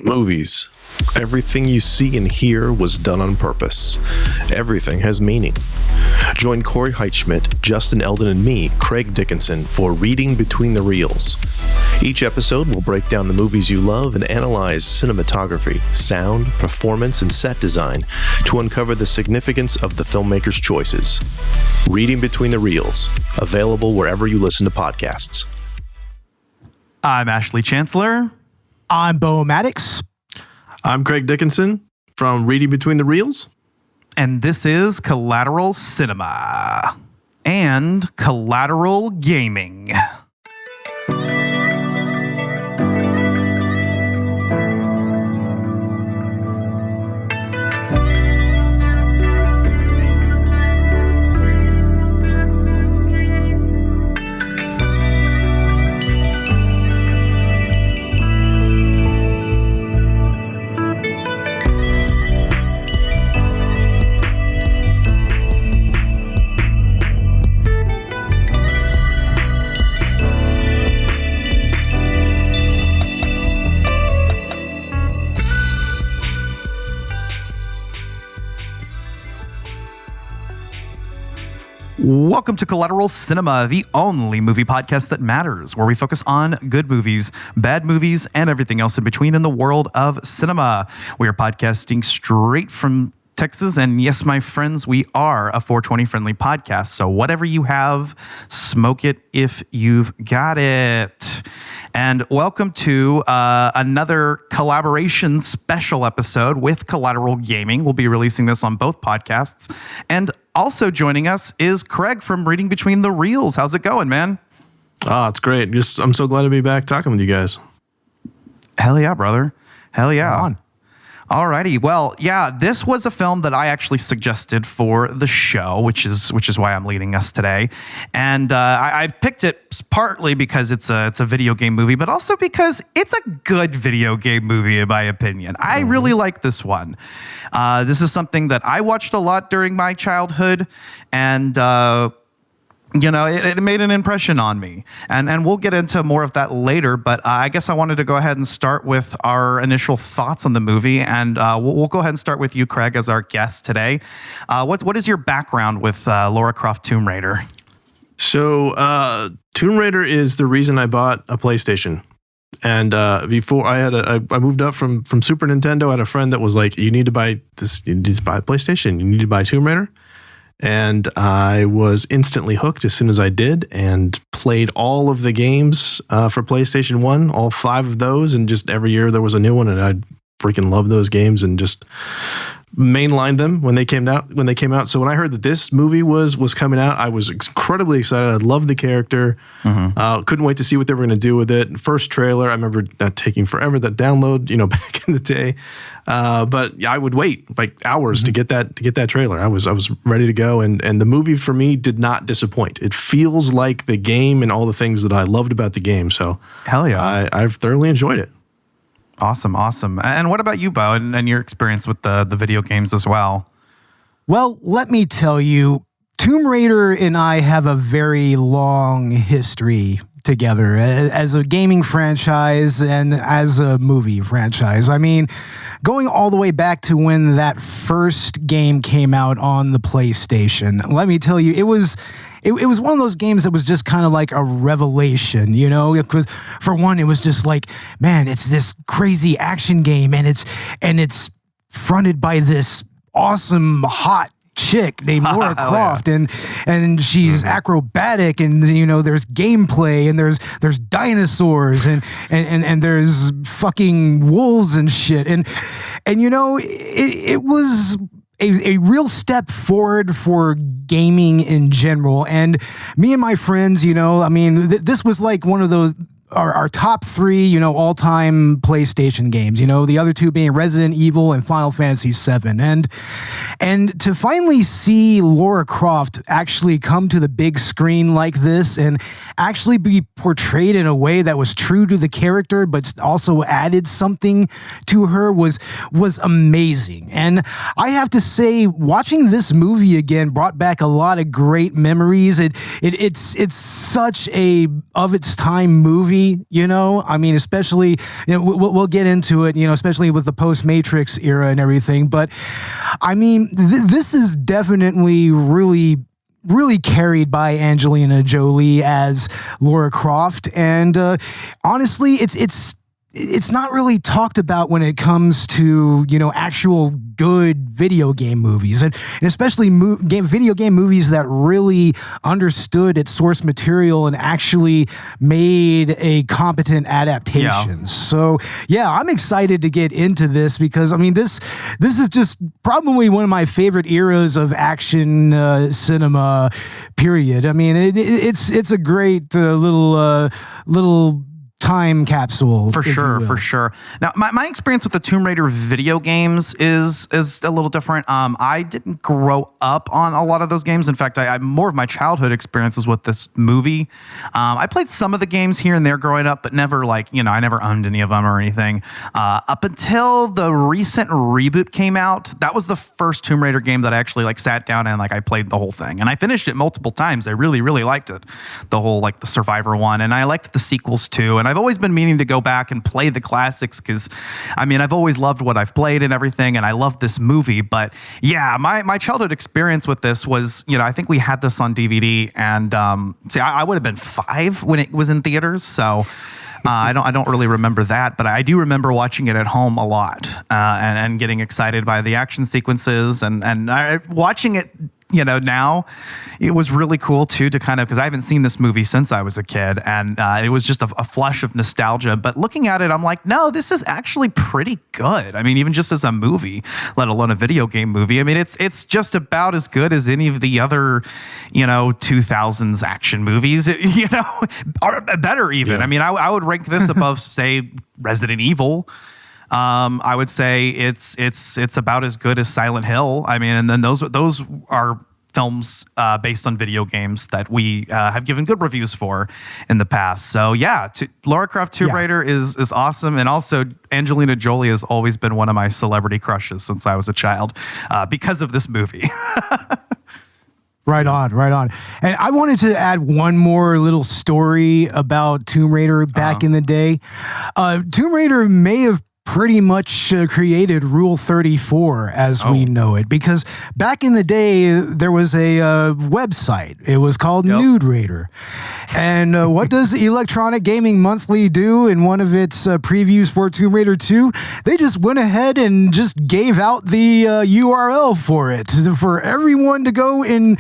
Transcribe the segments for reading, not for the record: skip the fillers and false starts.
Movies. Everything you see and hear was done on purpose. Everything has meaning. Join Corey Heitschmidt, Justin Eldon, and me, Craig Dickinson, for Reading Between the Reels. Each episode will break down the movies you love and analyze cinematography, sound, performance, and set design to uncover the significance of the filmmaker's choices. Reading Between the Reels, available wherever you listen to podcasts. I'm Ashley Chancellor. I'm Bo Maddox. I'm Craig Dickinson from Reading Between the Reels. And this is Collateral Cinema and Collateral Gaming. Welcome to Collateral Cinema, the only movie podcast that matters, where we focus on good movies, bad movies, and everything else in between in the world of cinema. We are podcasting straight from Texas, and yes, my friends, we are a 420 friendly podcast, so whatever you have, smoke it if you've got it. And welcome to another collaboration special episode with Collateral Gaming. We'll be releasing this on both podcasts. And also joining us is Craig from Reading Between the Reels. How's it going, man? Oh, it's great. I'm so glad to be back talking with you guys. Hell yeah, brother. Hell yeah. Come on. Alrighty. Well, yeah, this was a film that I actually suggested for the show, which is why I'm leading us today. And I picked it partly because it's a video game movie, but also because it's a good video game movie, in my opinion. I really like this one. This is something that I watched a lot during my childhood, and it made an impression on me. And we'll get into more of that later, but I guess I wanted to go ahead and start with our initial thoughts on the movie, and we'll go ahead and start with you, Craig, as our guest today. What is your background with Lara Croft Tomb Raider? So, Tomb Raider is the reason I bought a PlayStation. And before I moved up from Super Nintendo, I had a friend that was like, you need to buy a PlayStation, you need to buy Tomb Raider. And I was instantly hooked as soon as I did, and played all of the games for PlayStation 1, all 5 of those, and just every year there was a new one, and I freaking loved those games and just mainlined them when they came out. So when I heard that this movie was coming out, I was incredibly excited. I loved the character. Couldn't wait to see what they were going to do with it. First trailer, I remember taking forever to download, back in the day. But I would wait like hours to get that trailer. I was ready to go, and the movie for me did not disappoint. It feels like the game and all the things that I loved about the game. So hell yeah, I've thoroughly enjoyed it. Awesome. And what about you, Bo, and your experience with the video games as well? Well, let me tell you, Tomb Raider and I have a very long history together as a gaming franchise and as a movie franchise. I mean, going all the way back to when that first game came out on the PlayStation, let me tell you, it was one of those games that was just kind of like a revelation, because for one, it was just like, man, it's this crazy action game, and it's fronted by this awesome hot chick named Lara Croft, and she's acrobatic, and there's gameplay, and there's dinosaurs, and there's fucking wolves and shit, and it was a real step forward for gaming in general. And me and my friends, this was like one of those our top 3, all-time PlayStation games. The other 2 being Resident Evil and Final Fantasy VII. And to finally see Lara Croft actually come to the big screen like this and actually be portrayed in a way that was true to the character, but also added something to her was amazing. And I have to say, watching this movie again brought back a lot of great memories. It's such a of its time movie. movie, I mean, especially, we'll get into it, especially with the post-Matrix era and everything. But I mean, this is definitely really carried by Angelina Jolie as Lara Croft. And honestly, it's not really talked about when it comes to, actual good video game movies, and especially video game movies that really understood its source material and actually made a competent adaptation. Yeah. So yeah, I'm excited to get into this because I mean, this is just probably one of my favorite eras of action cinema, period. I mean, it's a great little time capsule. For sure. Now, my experience with the Tomb Raider video games is a little different. I didn't grow up on a lot of those games. In fact, I more of my childhood experiences with this movie. I played some of the games here and there growing up, but never I never owned any of them or anything. Up until the recent reboot came out, that was the first Tomb Raider game that I actually sat down and I played the whole thing. And I finished it multiple times. I really, really liked it. The whole the Survivor one. And I liked the sequels too. And I've always been meaning to go back and play the classics because, I mean, I've always loved what I've played and everything, and I love this movie. But yeah, my childhood experience with this was, I think we had this on DVD, and I would have been 5 when it was in theaters, so. I don't really remember that, but I do remember watching it at home a lot and getting excited by the action sequences and watching it. Now it was really cool too to because I haven't seen this movie since I was a kid, and it was just a flush of nostalgia. But looking at it, I'm like, no, this is actually pretty good. I mean, even just as a movie, let alone a video game movie. I mean, it's just about as good as any of the other, 2000s action movies. Or better even. Yeah. I mean, I would rank this above, say, Resident Evil. I would say it's about as good as Silent Hill. I mean, and then those are films based on video games that we have given good reviews for in the past. So yeah, Lara Croft Tomb Raider is awesome, and also Angelina Jolie has always been one of my celebrity crushes since I was a child because of this movie. Right on. And I wanted to add one more little story about Tomb Raider back in the day. Tomb Raider may have pretty much created Rule 34 as we know it, because back in the day there was a website. It was called Nude Raider. And what does Electronic Gaming Monthly do in one of its previews for Tomb Raider 2? They just went ahead and just gave out the URL for it for everyone to go and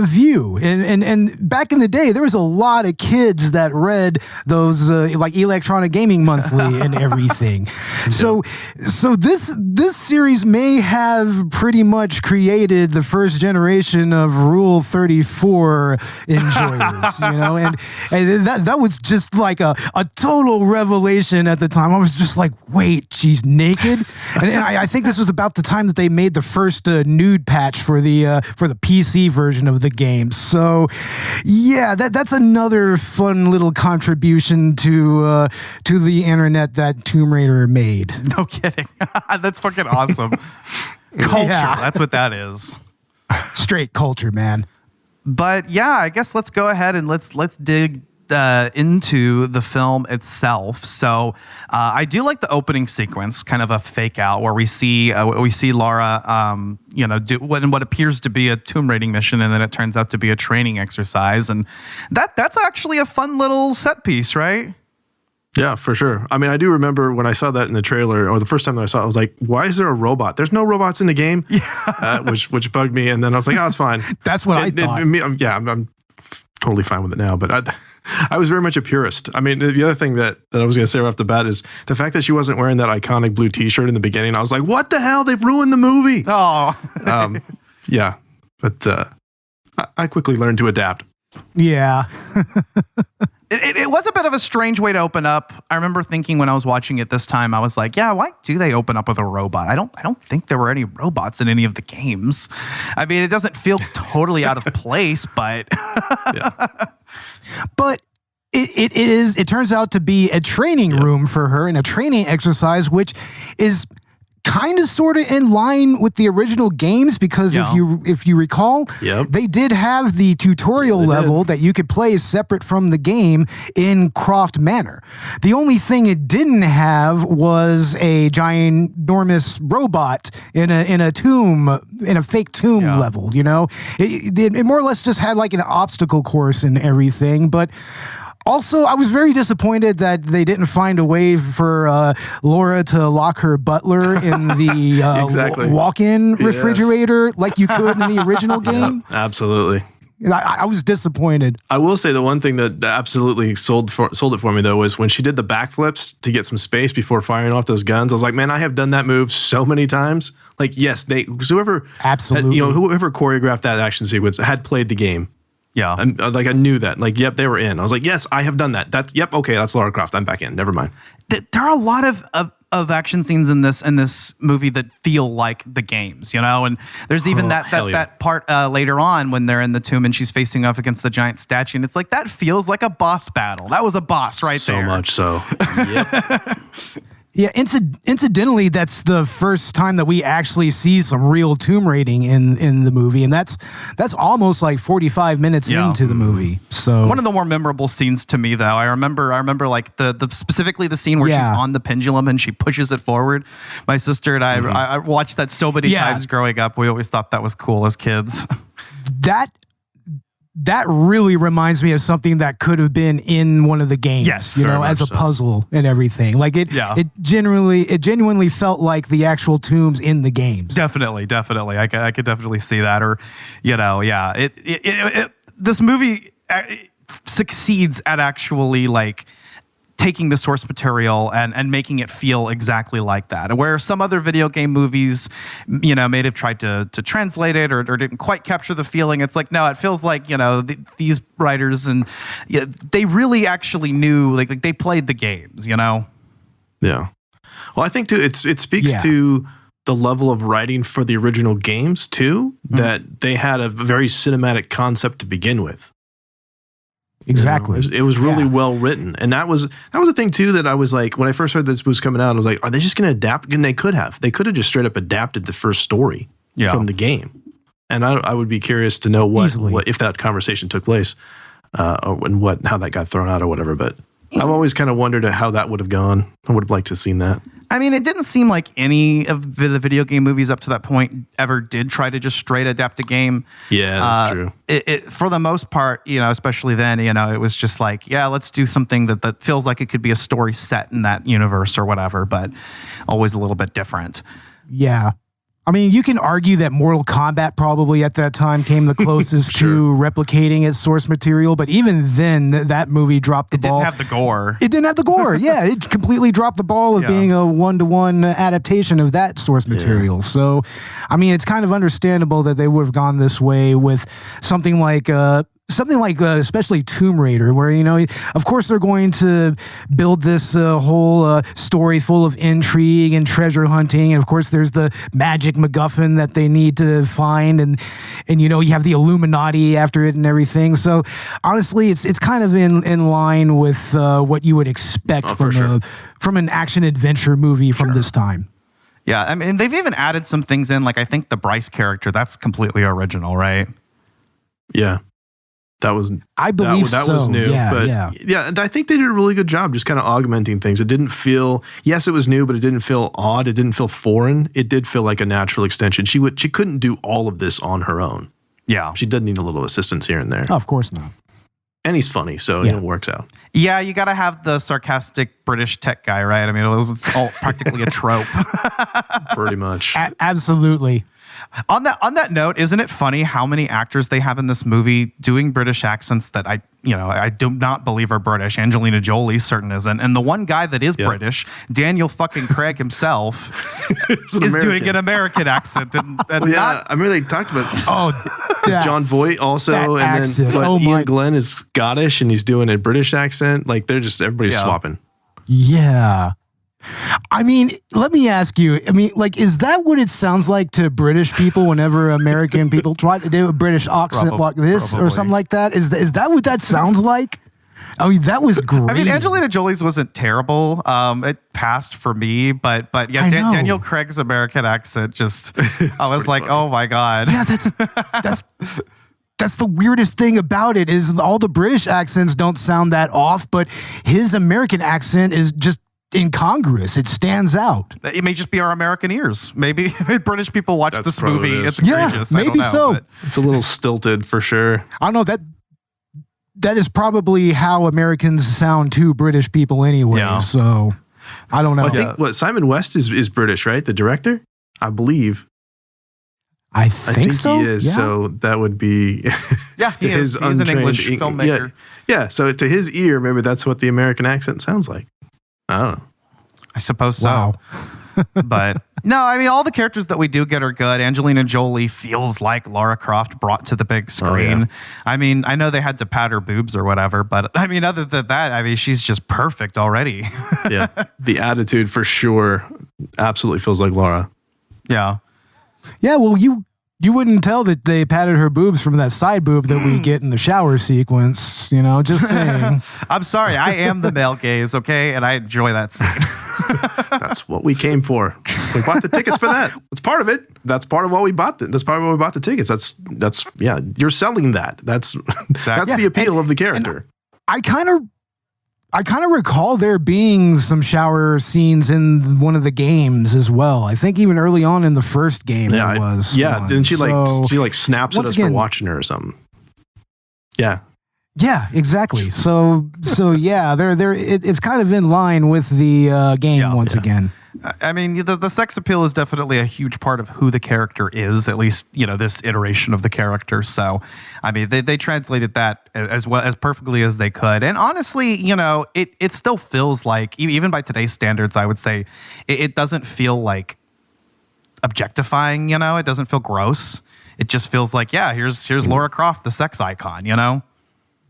view. And back in the day, there was a lot of kids that read those Electronic Gaming Monthly and everything. So this series may have pretty much created the first generation of Rule 34 enjoyers, and that was just a total revelation at the time. I was just like, wait, she's naked? And I think this was about the time that they made the first nude patch for the PC version of the game. So yeah, that's another fun little contribution to the internet that Tomb Raider made. No kidding. That's fucking awesome. Culture. Yeah. That's what that is. Straight culture, man. But yeah, I guess let's go ahead and let's dig into the film itself. So I do like the opening sequence, kind of a fake out where we see Lara, do what appears to be a tomb raiding mission, and then it turns out to be a training exercise, and that's actually a fun little set piece, right? Yeah, for sure. I mean, I do remember when I saw that in the trailer, or the first time that I saw it, I was like, why is there a robot? There's no robots in the game, which bugged me. And then I was like, oh, it's fine. That's what I thought. I'm totally fine with it now. But I was very much a purist. I mean, the other thing that I was going to say right off the bat is the fact that she wasn't wearing that iconic blue T-shirt in the beginning. I was like, what the hell? They've ruined the movie. Oh. Yeah. But I quickly learned to adapt. Yeah. It was a bit of a strange way to open up. I remember thinking when I was watching it this time, I was like, yeah, why do they open up with a robot? I don't think there were any robots in any of the games. I mean, it doesn't feel totally out of place, but But it turns out to be a training room for her and a training exercise, which is kind of sort of in line with the original games because if you recall, they did have the tutorial level that you could play separate from the game in Croft Manor. The only thing it didn't have was a ginormous robot in a tomb, in a fake tomb level. You know, it more or less just had like an obstacle course and everything, but. Also, I was very disappointed that they didn't find a way for Lara to lock her butler in the walk-in refrigerator like you could in the original game. Absolutely. I was disappointed. I will say the one thing that absolutely sold it for me, though, was when she did the backflips to get some space before firing off those guns. I was like, man, I have done that move so many times. Like, yes, whoever choreographed that action sequence had played the game. Yeah. I knew that. Like, yep, they were in. I was like, yes, I have done that. Okay, that's Lara Croft. I'm back in. Never mind. There are a lot of action scenes in this movie that feel like the games, you know? And there's even that part later on when they're in the tomb and she's facing off against the giant statue. And it's like, that feels like a boss battle. That was a boss there. So much so. Yep. Yeah, incidentally, that's the first time that we actually see some real tomb raiding in the movie, and that's almost like 45 minutes into the movie. So one of the more memorable scenes to me, though, I remember like the specifically the scene where she's on the pendulum and she pushes it forward. My sister and I watched that so many times growing up. We always thought that was cool as kids. That really reminds me of something that could have been in one of the games, yes, as a puzzle and everything. Like it genuinely felt like the actual tombs in the games. Definitely. I could definitely see that. Or, this movie succeeds at actually like taking the source material and making it feel exactly like that. Where some other video game movies, may have tried to translate it or didn't quite capture the feeling. It's like, no, it feels like, these writers and they really actually knew, like they played the games, Yeah. Well, I think too, it speaks to the level of writing for the original games too, that they had a very cinematic concept to begin with. Exactly. It was really well written. And that was a thing too that I was like, when I first heard this was coming out, I was like, are they just going to adapt? And they could have just straight up adapted the first story from the game. And I would be curious to know what if that conversation took place, and how that got thrown out or whatever. But I've always kind of wondered how that would have gone. I would have liked to have seen that. I mean, it didn't seem like any of the video game movies up to that point ever did try to just straight adapt a game. Yeah, that's true. It for the most part, especially then, it was just like, let's do something that feels like it could be a story set in that universe or whatever, but always a little bit different. Yeah. I mean, you can argue that Mortal Kombat probably at that time came the closest to replicating its source material, but even then, that movie dropped the ball. It didn't have the gore. It didn't have the gore, it completely dropped the ball of being a one-to-one adaptation of that source material. So, I mean, it's kind of understandable that they would have gone this way with something like especially Tomb Raider, where, of course they're going to build this whole story full of intrigue and treasure hunting. And of course there's the magic MacGuffin that they need to find. And you have the Illuminati after it and everything. So honestly, it's kind of in line with what you would expect from an action adventure movie from this time. Yeah. I mean, they've even added some things in, like I think the Bryce character, that's completely original, right? Yeah. That was, I believe that so. was new, Yeah. I think they did a really good job just kind of augmenting things. It didn't feel, yes, it was new, but it didn't feel odd. It didn't feel foreign. It did feel like a natural extension. She couldn't do all of this on her own. Yeah. She did need a little assistance here and there. Oh, of course not. And he's funny, so it works out. Yeah, you got to have the sarcastic British tech guy, right? I mean, it's all practically a trope. Pretty much. Absolutely. On that note, isn't it funny how many actors they have in this movie doing British accents that I do not believe are British? Angelina Jolie certain isn't, and the one guy that is British, Daniel fucking Craig himself, is doing an American accent. I mean, they talked about John Voight also, and then Ian Glenn is Scottish and he's doing a British accent. Like everybody's swapping. Yeah. I mean, let me ask you, like, is that what it sounds like to British people whenever American people try to do a British accent like this or something like that? Is that what that sounds like? Oh, that was great. I mean, Angelina Jolie's wasn't terrible. It passed for me, but yeah, Daniel Craig's American accent just, I was like, funny. Oh my God. Yeah, that's the weirdest thing about it is all the British accents don't sound that off, but his American accent is just incongruous. It stands out. It may just be our American ears. Maybe British people watch this movie. It's egregious. Yeah, maybe so. But it's a little stilted for sure. I don't know that is probably how Americans sound to British people anyway. Yeah. So I don't know. Well, I think Simon West is British, right? The director, I believe. I think so. He is. Yeah. So that would be he's an English filmmaker. Yeah. So to his ear, maybe that's what the American accent sounds like. I don't know. I suppose so. Wow. But no, I mean, all the characters that we do get are good. Angelina Jolie feels like Lara Croft brought to the big screen. Oh, yeah. I mean, I know they had to pat her boobs or whatever, but I mean, other than that, I mean, she's just perfect already. Yeah. The attitude for sure absolutely feels like Lara. Yeah. Yeah. Well, you wouldn't tell that they patted her boobs from that side boob that we get in the shower sequence, just saying. I'm sorry, I am the male gaze, okay? And I enjoy that scene. That's what we came for. We bought the tickets for that. That's part of it. That's part of why we bought it. That's part of why we bought the tickets. That's you're selling that. That's the appeal of the character. I kind of recall there being some shower scenes in one of the games as well. I think even early on in the first game there was. Yeah, one. didn't she she snaps at us for watching her or something? Yeah. Yeah, exactly. So yeah, it's kind of in line with the game once again. I mean, the sex appeal is definitely a huge part of who the character is, at least, this iteration of the character. So, I mean, they translated that as well as perfectly as they could. And honestly, it still feels like, even by today's standards, I would say, it doesn't feel like objectifying, it doesn't feel gross. It just feels like, here's Lara Croft, the sex icon,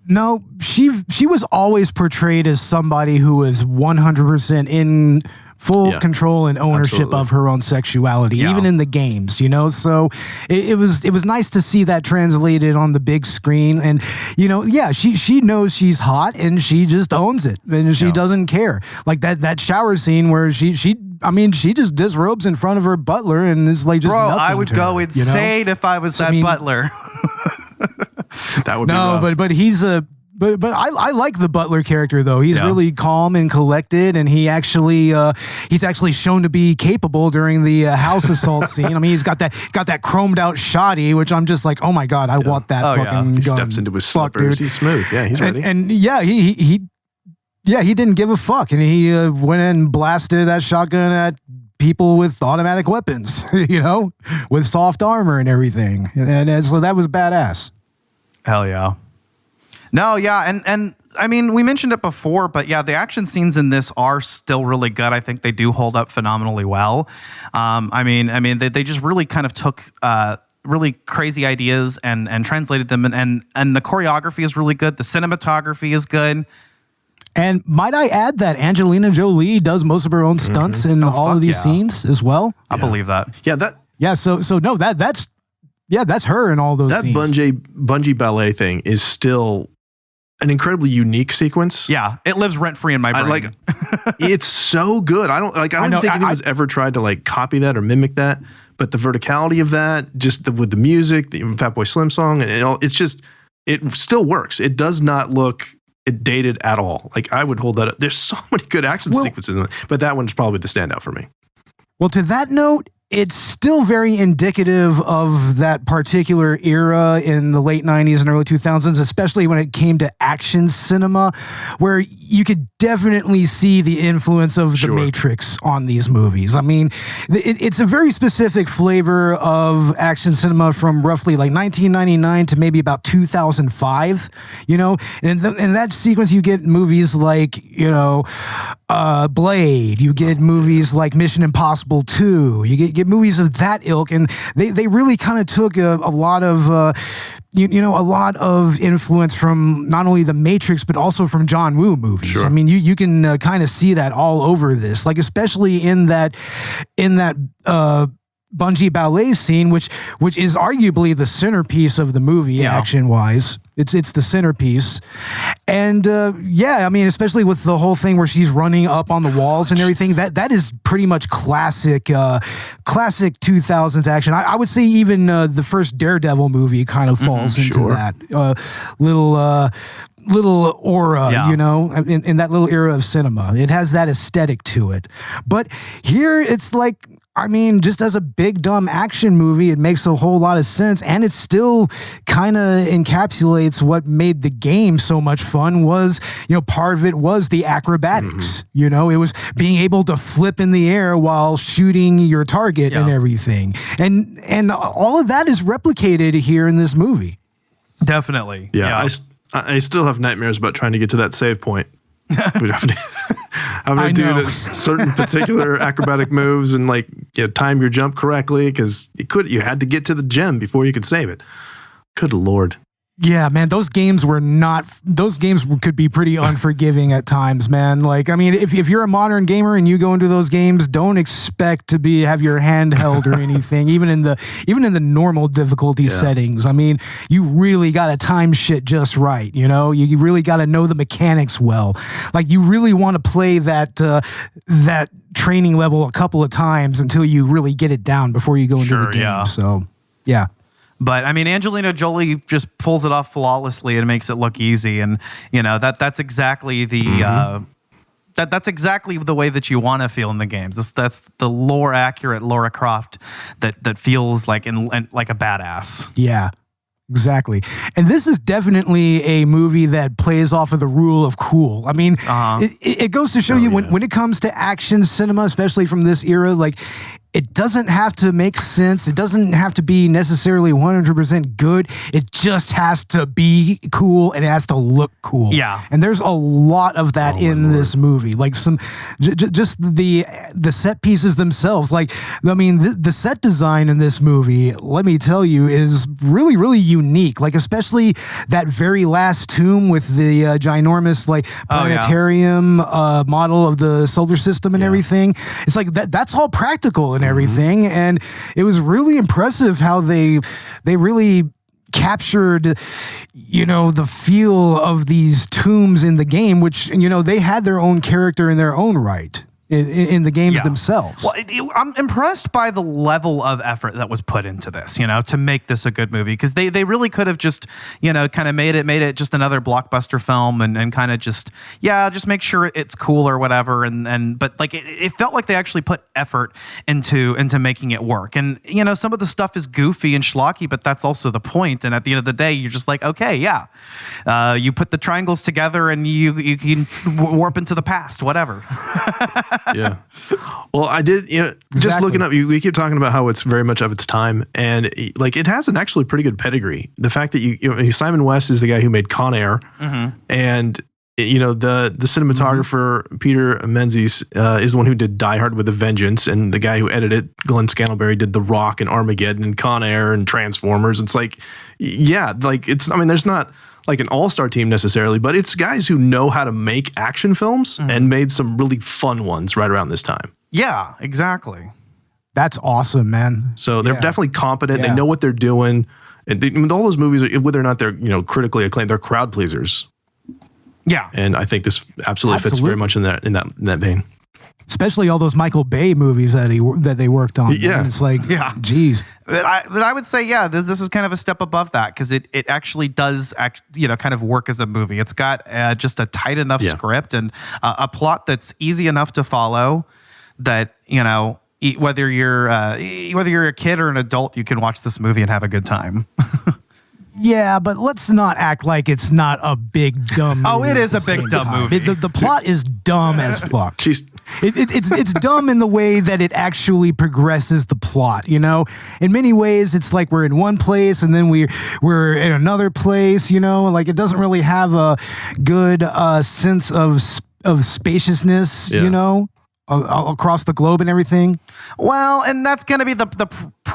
No, she was always portrayed as somebody who was 100% in full control and ownership of her own sexuality, even in the games, So it was nice to see that translated on the big screen. And, she knows she's hot and she just owns it and she doesn't care. Like that shower scene where she just disrobes in front of her butler and is like just nothing I would go insane if I was that butler. That would be rough. but he's But I like the butler character though. He's really calm and collected, and he's actually shown to be capable during the house assault scene. I mean, he's got that chromed out shoddy, which I'm just like, oh my God, I want that fucking gun. He steps into his slippers. He's smooth. Yeah, he's ready. And he didn't give a fuck, and he went and blasted that shotgun at people with automatic weapons, with soft armor and everything, and so that was badass. Hell yeah. No, yeah, and I mean, we mentioned it before, but yeah, the action scenes in this are still really good. I think they do hold up phenomenally well. I mean, they just really kind of took really crazy ideas and translated them, and the choreography is really good. The cinematography is good. And might I add that Angelina Jolie does most of her own stunts in all of these scenes as well? I believe that. Yeah, so no, that's her in all those scenes. That bungee ballet thing is still an incredibly unique sequence. Yeah, it lives rent free in my brain. It's so good. I don't think anyone's ever tried to copy that or mimic that. But the verticality of that, just with the music, the Fatboy Slim song, and it still works. It does not look dated at all. I would hold that up. There's so many good action sequences in it, but that one's probably the standout for me. Well, to that note, it's still very indicative of that particular era in the late 90s and early 2000s, especially when it came to action cinema, where you could definitely see the influence of The Matrix on these movies. I mean, it's a very specific flavor of action cinema from roughly 1999 to maybe about 2005, and in that sequence you get movies like, Blade, you get movies like Mission Impossible 2, you get movies of that ilk, and they really kind of took a lot of a lot of influence from not only The Matrix but also from John Woo movies. I mean, you can kind of see that all over this, especially in that bungee ballet scene, which is arguably the centerpiece of the movie, action wise. It's the centerpiece, and I mean, especially with the whole thing where she's running up on the walls and everything. That is pretty much classic 2000s action. I would say even the first Daredevil movie kind of falls into that little aura, you know, in that little era of cinema. It has that aesthetic to it. But here it's like, I mean, just as a big dumb action movie, it makes a whole lot of sense, and it still kind of encapsulates what made the game so much fun. Was, you know, part of it was the acrobatics. You know, it was being able to flip in the air while shooting your target and everything, and all of that is replicated here in this movie. Definitely. I still have nightmares about trying to get to that save point. We'd have to, having to do this certain particular acrobatic moves and like time your jump correctly, because you had to get to the gem before you could save it. Good Lord. Yeah, man, those games could be pretty unforgiving at times, man. Like, I mean, if you're a modern gamer and you go into those games, don't expect to have your hand held or anything, even in the normal difficulty settings. I mean, you really got to time shit just right, you know? You really got to know the mechanics well. Like, you really want to play that training level a couple of times until you really get it down before you go into the game. Yeah. So, yeah. But I mean, Angelina Jolie just pulls it off flawlessly and makes it look easy, and you know that's exactly the that's exactly the way that you want to feel in the games. That's the lore accurate Lara Croft that feels like like a badass. Yeah. Exactly. And this is definitely a movie that plays off of the rule of cool. I mean, it goes to show you when it comes to action cinema, especially from this era, like, it doesn't have to make sense. It doesn't have to be necessarily 100% good. It just has to be cool, and it has to look cool. Yeah. And there's a lot of that in this movie. Like just the set pieces themselves. Like, I mean, the set design in this movie, let me tell you, is really, really unique. Like, especially that very last tomb with the ginormous like planetarium model of the solar system and everything. It's like that's all practical and everything, and it was really impressive how they really captured, you know, the feel of these tombs in the game, which, you know, they had their own character in their own right in the games themselves. Well, I'm impressed by the level of effort that was put into this, you know, to make this a good movie, because they really could have just, you know, kind of made it just another blockbuster film and kind of just make sure it's cool or whatever, but like it felt like they actually put effort into making it work. And you know, some of the stuff is goofy and schlocky, but that's also the point. And at the end of the day, you're just like, okay, you put the triangles together and you can warp into the past, whatever. Yeah. Well, I did, you know, just looking up, we keep talking about how it's very much of its time, and like it has an actually pretty good pedigree. The fact that you know, Simon West is the guy who made Con Air, and you know, the cinematographer Peter Menzies is the one who did Die Hard with a Vengeance, and the guy who edited, Glenn Scantlebury, did The Rock and Armageddon and Con Air and Transformers. It's like, like it's, I mean, there's not like an all-star team necessarily, but it's guys who know how to make action films and made some really fun ones right around this time. Yeah, exactly. That's awesome, man. So they're definitely competent. They know what they're doing. And with all those movies, whether or not they're, you know, critically acclaimed, they're crowd pleasers. Yeah. And I think this absolutely fits very much in that vein. Especially all those Michael Bay movies that they worked on. Yeah. Man. It's like, geez. But I would say, this is kind of a step above that, because it actually does kind of work as a movie. It's got just a tight enough script and a plot that's easy enough to follow that, you know, whether you're a kid or an adult, you can watch this movie and have a good time. Yeah, but let's not act like it's not a big dumb movie. Oh, it is a big dumb movie. The plot is dumb as fuck. It's dumb in the way that it actually progresses the plot, you know? In many ways, it's like we're in one place and then we're in another place, you know? Like, it doesn't really have a good sense of spaciousness, you know? Across the globe and everything. Well, and that's going to be the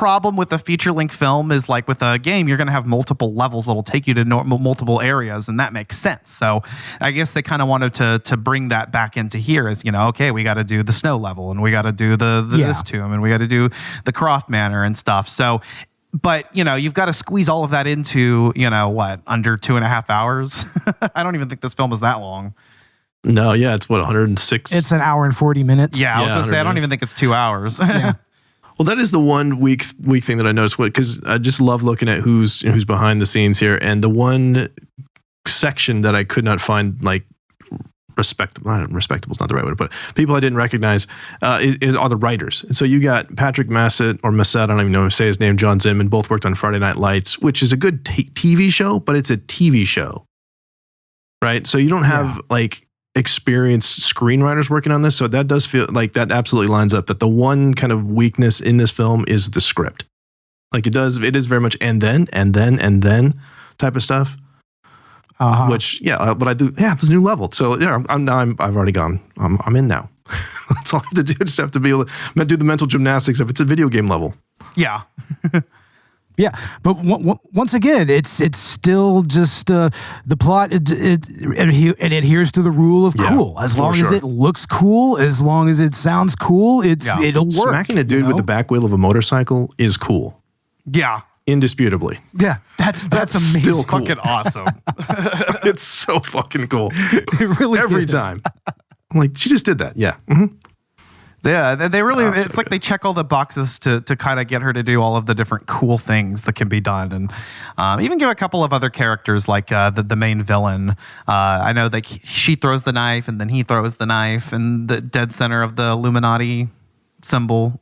problem with a feature-length film is like with a game, you're going to have multiple levels that'll take you to multiple areas, and that makes sense. So I guess they kind of wanted to bring that back into here as, okay, we got to do the snow level, and we got to do this tomb, and we got to do the Croft Manor and stuff. So, but you've got to squeeze all of that into under 2.5 hours. I don't even think this film is that long. No, yeah, it's what, 106. It's an hour and 40 minutes. Yeah, I was gonna say I don't even think it's 2 hours. Yeah. Well, that is the one weak thing that I noticed, because I just love looking at who's behind the scenes here, and the one section that I could not find respectable is not the right way to put it. People I didn't recognize are the writers. And so you got Patrick Massett, I don't even know how to say his name, John Zinman, both worked on Friday Night Lights, which is a good TV show, but it's a TV show, right? So you don't have experienced screenwriters working on this. So that does feel like that absolutely lines up, that the one kind of weakness in this film is the script. It is very much and then type of stuff. Which, but I do, it's a new level. So I've already gone. I'm in now. That's all I have to do. Just have to be able to do the mental gymnastics if it's a video game level. Yeah. Yeah, but once again, it's still just the plot. It adheres to the rule of cool. As long as it looks cool, as long as it sounds cool, it'll work. Smacking a dude with the back wheel of a motorcycle is cool. Yeah, indisputably. Yeah, that's amazing. Still cool. Fucking awesome. It's so fucking cool. It really every is. time. I'm like, she just did that. Yeah. Mm-hmm. Yeah, they really, it's like they check all the boxes to kind of get her to do all of the different cool things that can be done. And even give a couple of other characters like the main villain. I know that she throws the knife and then he throws the knife and the dead center of the Illuminati symbol.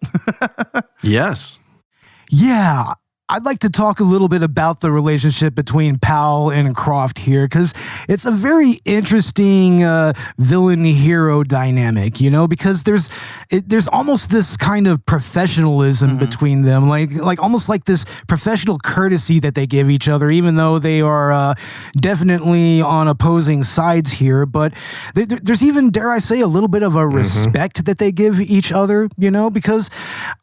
Yes. Yeah. I'd like to talk a little bit about the relationship between Powell and Croft here, because it's a very interesting villain-hero dynamic, because there's almost this kind of professionalism between them, like almost like this professional courtesy that they give each other, even though they are definitely on opposing sides here. But there's even, dare I say, a little bit of a respect that they give each other, because,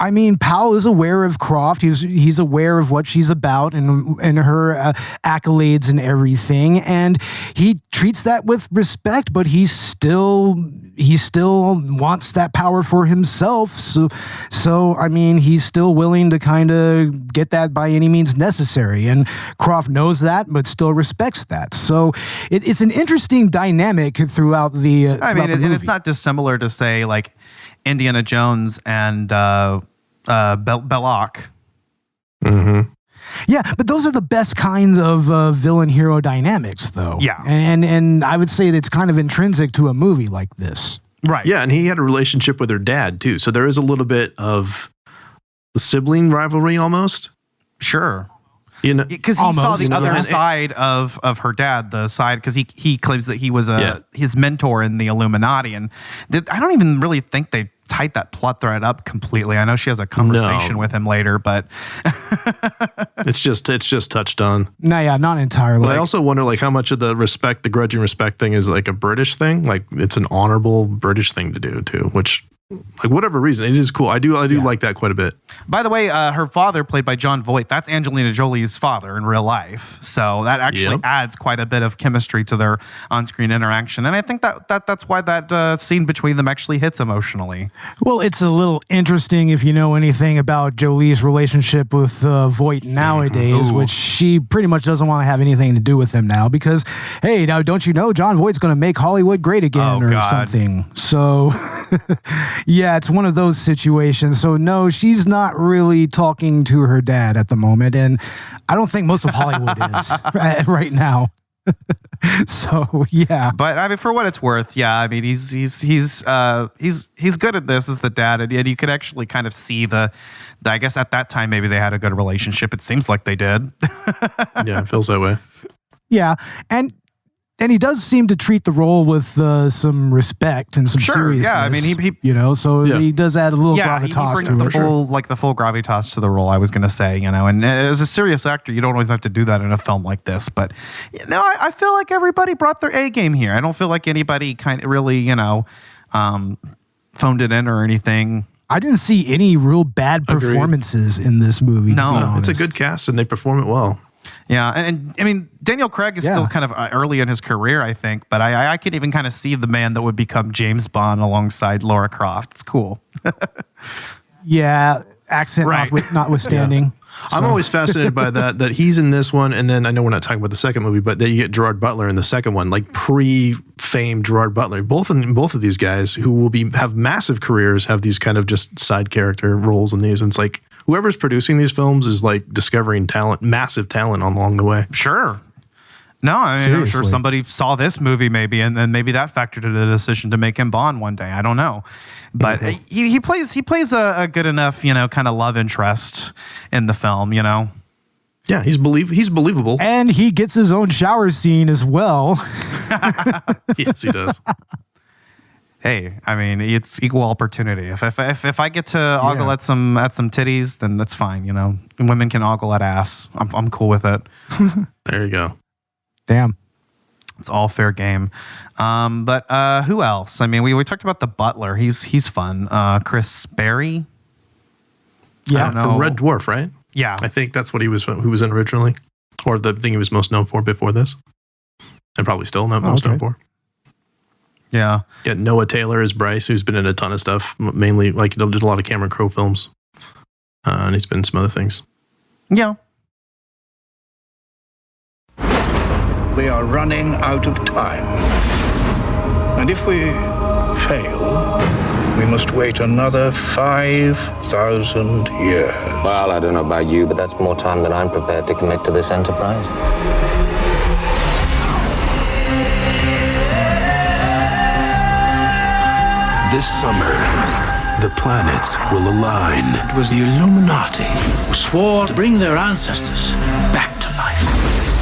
I mean, Powell is aware of Croft. He's aware of what she's about and her accolades and everything, and he treats that with respect, but he still wants that power for himself. So I mean, he's still willing to kind of get that by any means necessary, and Croft knows that, but still respects that. So it's an interesting dynamic throughout the. The movie. And it's not dissimilar to say like Indiana Jones and Belloc. Mm-hmm. Yeah, but those are the best kinds of villain-hero dynamics, though. Yeah. And I would say that's kind of intrinsic to a movie like this. Right. Yeah, and he had a relationship with her dad, too. So there is a little bit of sibling rivalry almost. Sure. Almost. Because he saw the other side of her dad, the side, because he claims that he was his mentor in the Illuminati. And I don't even really think they tied that plot thread up completely. I know she has a conversation with him later, but it's just touched on. No, yeah, not entirely. But I also wonder how much of the grudging respect thing is like a British thing. Like it's an honorable British thing to do too, which whatever reason, it is cool. I do like that quite a bit. By the way, her father, played by Jon Voight, that's Angelina Jolie's father in real life. So that actually adds quite a bit of chemistry to their on-screen interaction. And I think that's why that scene between them actually hits emotionally. Well, it's a little interesting if you know anything about Jolie's relationship with Voight nowadays, which she pretty much doesn't want to have anything to do with him now because, hey, now don't you know Jon Voight's going to make Hollywood great again something. So... Yeah, it's one of those situations. So no, she's not really talking to her dad at the moment, and I don't think most of Hollywood is right now. So yeah, but I mean, for what it's worth, yeah, I mean, he's good at this as the dad, and you could actually kind of see the I guess at that time maybe they had a good relationship. It seems like they did. Yeah, it feels that way. Yeah, and he does seem to treat the role with some respect and some seriousness. Yeah, I mean, he he does add a little gravitas he brings to the it. the full gravitas to the role. I was going to say, and as a serious actor, you don't always have to do that in a film like this. But I feel like everybody brought their A game here. I don't feel like anybody kind of really phoned it in or anything. I didn't see any real bad performances in this movie. No, to be It's a honest. good cast and they perform it well. Yeah, and I mean, Daniel Craig is still kind of early in his career, I think, but I could even kind of see the man that would become James Bond alongside Lara Croft. It's cool. Yeah, accent notwithstanding. I'm always fascinated by that he's in this one, and then I know we're not talking about the second movie, but then you get Gerard Butler in the second one, like pre-fame Gerard Butler. Both of these guys who will have massive careers have these kind of just side character roles in these, and it's like whoever's producing these films is like discovering talent, massive talent along the way. Sure. No, I mean, I'm sure somebody saw this movie maybe, and then maybe that factored into the decision to make him Bond one day. I don't know, but he plays a good enough, kind of love interest in the film, Yeah, he's believable. And he gets his own shower scene as well. Yes, he does. Hey, I mean, it's equal opportunity. If I get to ogle at some titties, then that's fine. Women can ogle at ass. I'm cool with it. There you go. Damn. It's all fair game. But who else? I mean, we talked about the butler. He's fun. Chris Berry. Yeah, from Red Dwarf, right? Yeah, I think that's what he was in originally, or the thing he was most known for before this, and probably still not most known for. Yeah. Yeah, Noah Taylor is Bryce, who's been in a ton of stuff, mainly like he did a lot of Cameron Crowe films, and he's been in some other things. Yeah. We are running out of time. And if we fail, we must wait another 5,000 years. Well, I don't know about you, but that's more time than I'm prepared to commit to this enterprise. This summer, the planets will align. It was the Illuminati who swore to bring their ancestors back to life.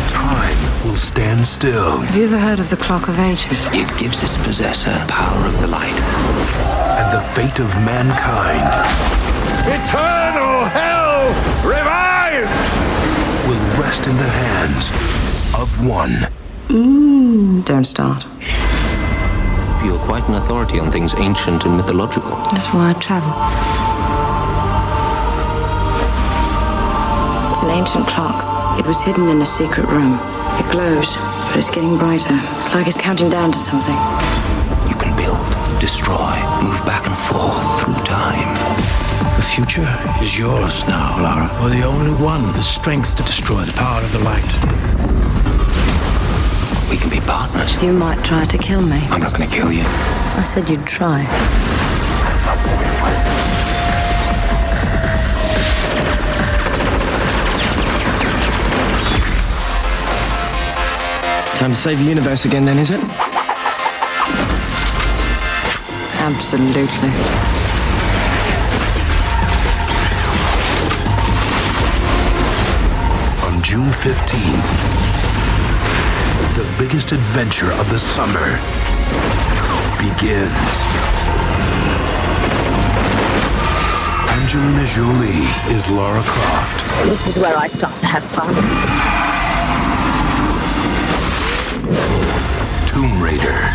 Time will stand still. Have you ever heard of the Clock of Ages? It gives its possessor power of the light. And the fate of mankind Eternal hell revives! will rest in the hands of one. Don't start. You're quite an authority on things ancient and mythological. That's why I travel. It's an ancient clock. It was hidden in a secret room. It glows, but it's getting brighter, like it's counting down to something. You can build, destroy, move back and forth through time. The future is yours now, Lara. You're the only one with the strength to destroy the power of the light. We can be partners. You might try to kill me. I'm not going to kill you. I said you'd try. Time to save the universe again then, is it? Absolutely. On June 15th, the biggest adventure of the summer begins. Angelina Jolie is Lara Croft. This is where I start to have fun. Tomb Raider.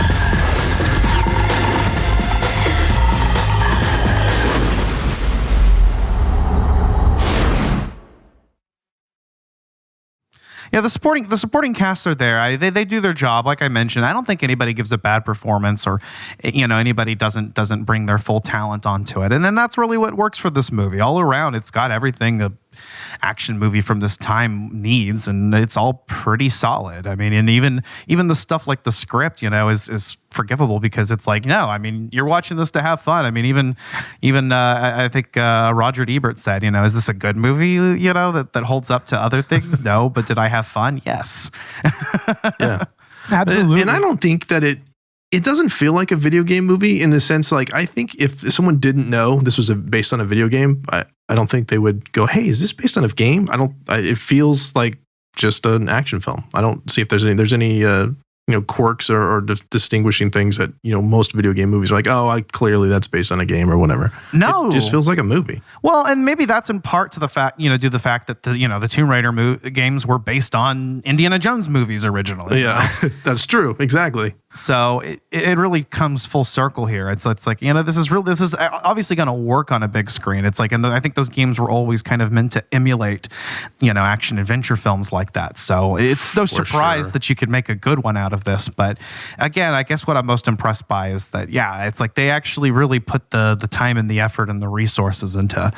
Yeah, the supporting cast are there. They do their job, like I mentioned. I don't think anybody gives a bad performance, or anybody doesn't bring their full talent onto it. And then that's really what works for this movie. All around, it's got everything a action movie from this time needs, and it's all pretty solid. I mean, and even the stuff like the script, is forgivable because it's like, no, I mean, you're watching this to have fun. I mean, even I think Roger Ebert said, is this a good movie? That holds up to other things? No, but did I have fun? Yes. Yeah, Absolutely. And I don't think that it doesn't feel like a video game movie in the sense, like, I think if someone didn't know this was based on a video game, I don't think they would go, hey, is this based on a game? It feels like just an action film. I don't see if there's any quirks or distinguishing things that, most video game movies are like, oh, clearly that's based on a game or whatever. No. It just feels like a movie. Well, and maybe that's in part to the fact, due to the fact that the Tomb Raider games were based on Indiana Jones movies originally. Yeah, that's true. Exactly. So it really comes full circle here. It's like, this is obviously going to work on a big screen. It's like, and I think those games were always kind of meant to emulate, action adventure films like that. So it's no surprise that you could make a good one out of this. But again, I guess what I'm most impressed by is that, it's like they actually really put the time and the effort and the resources into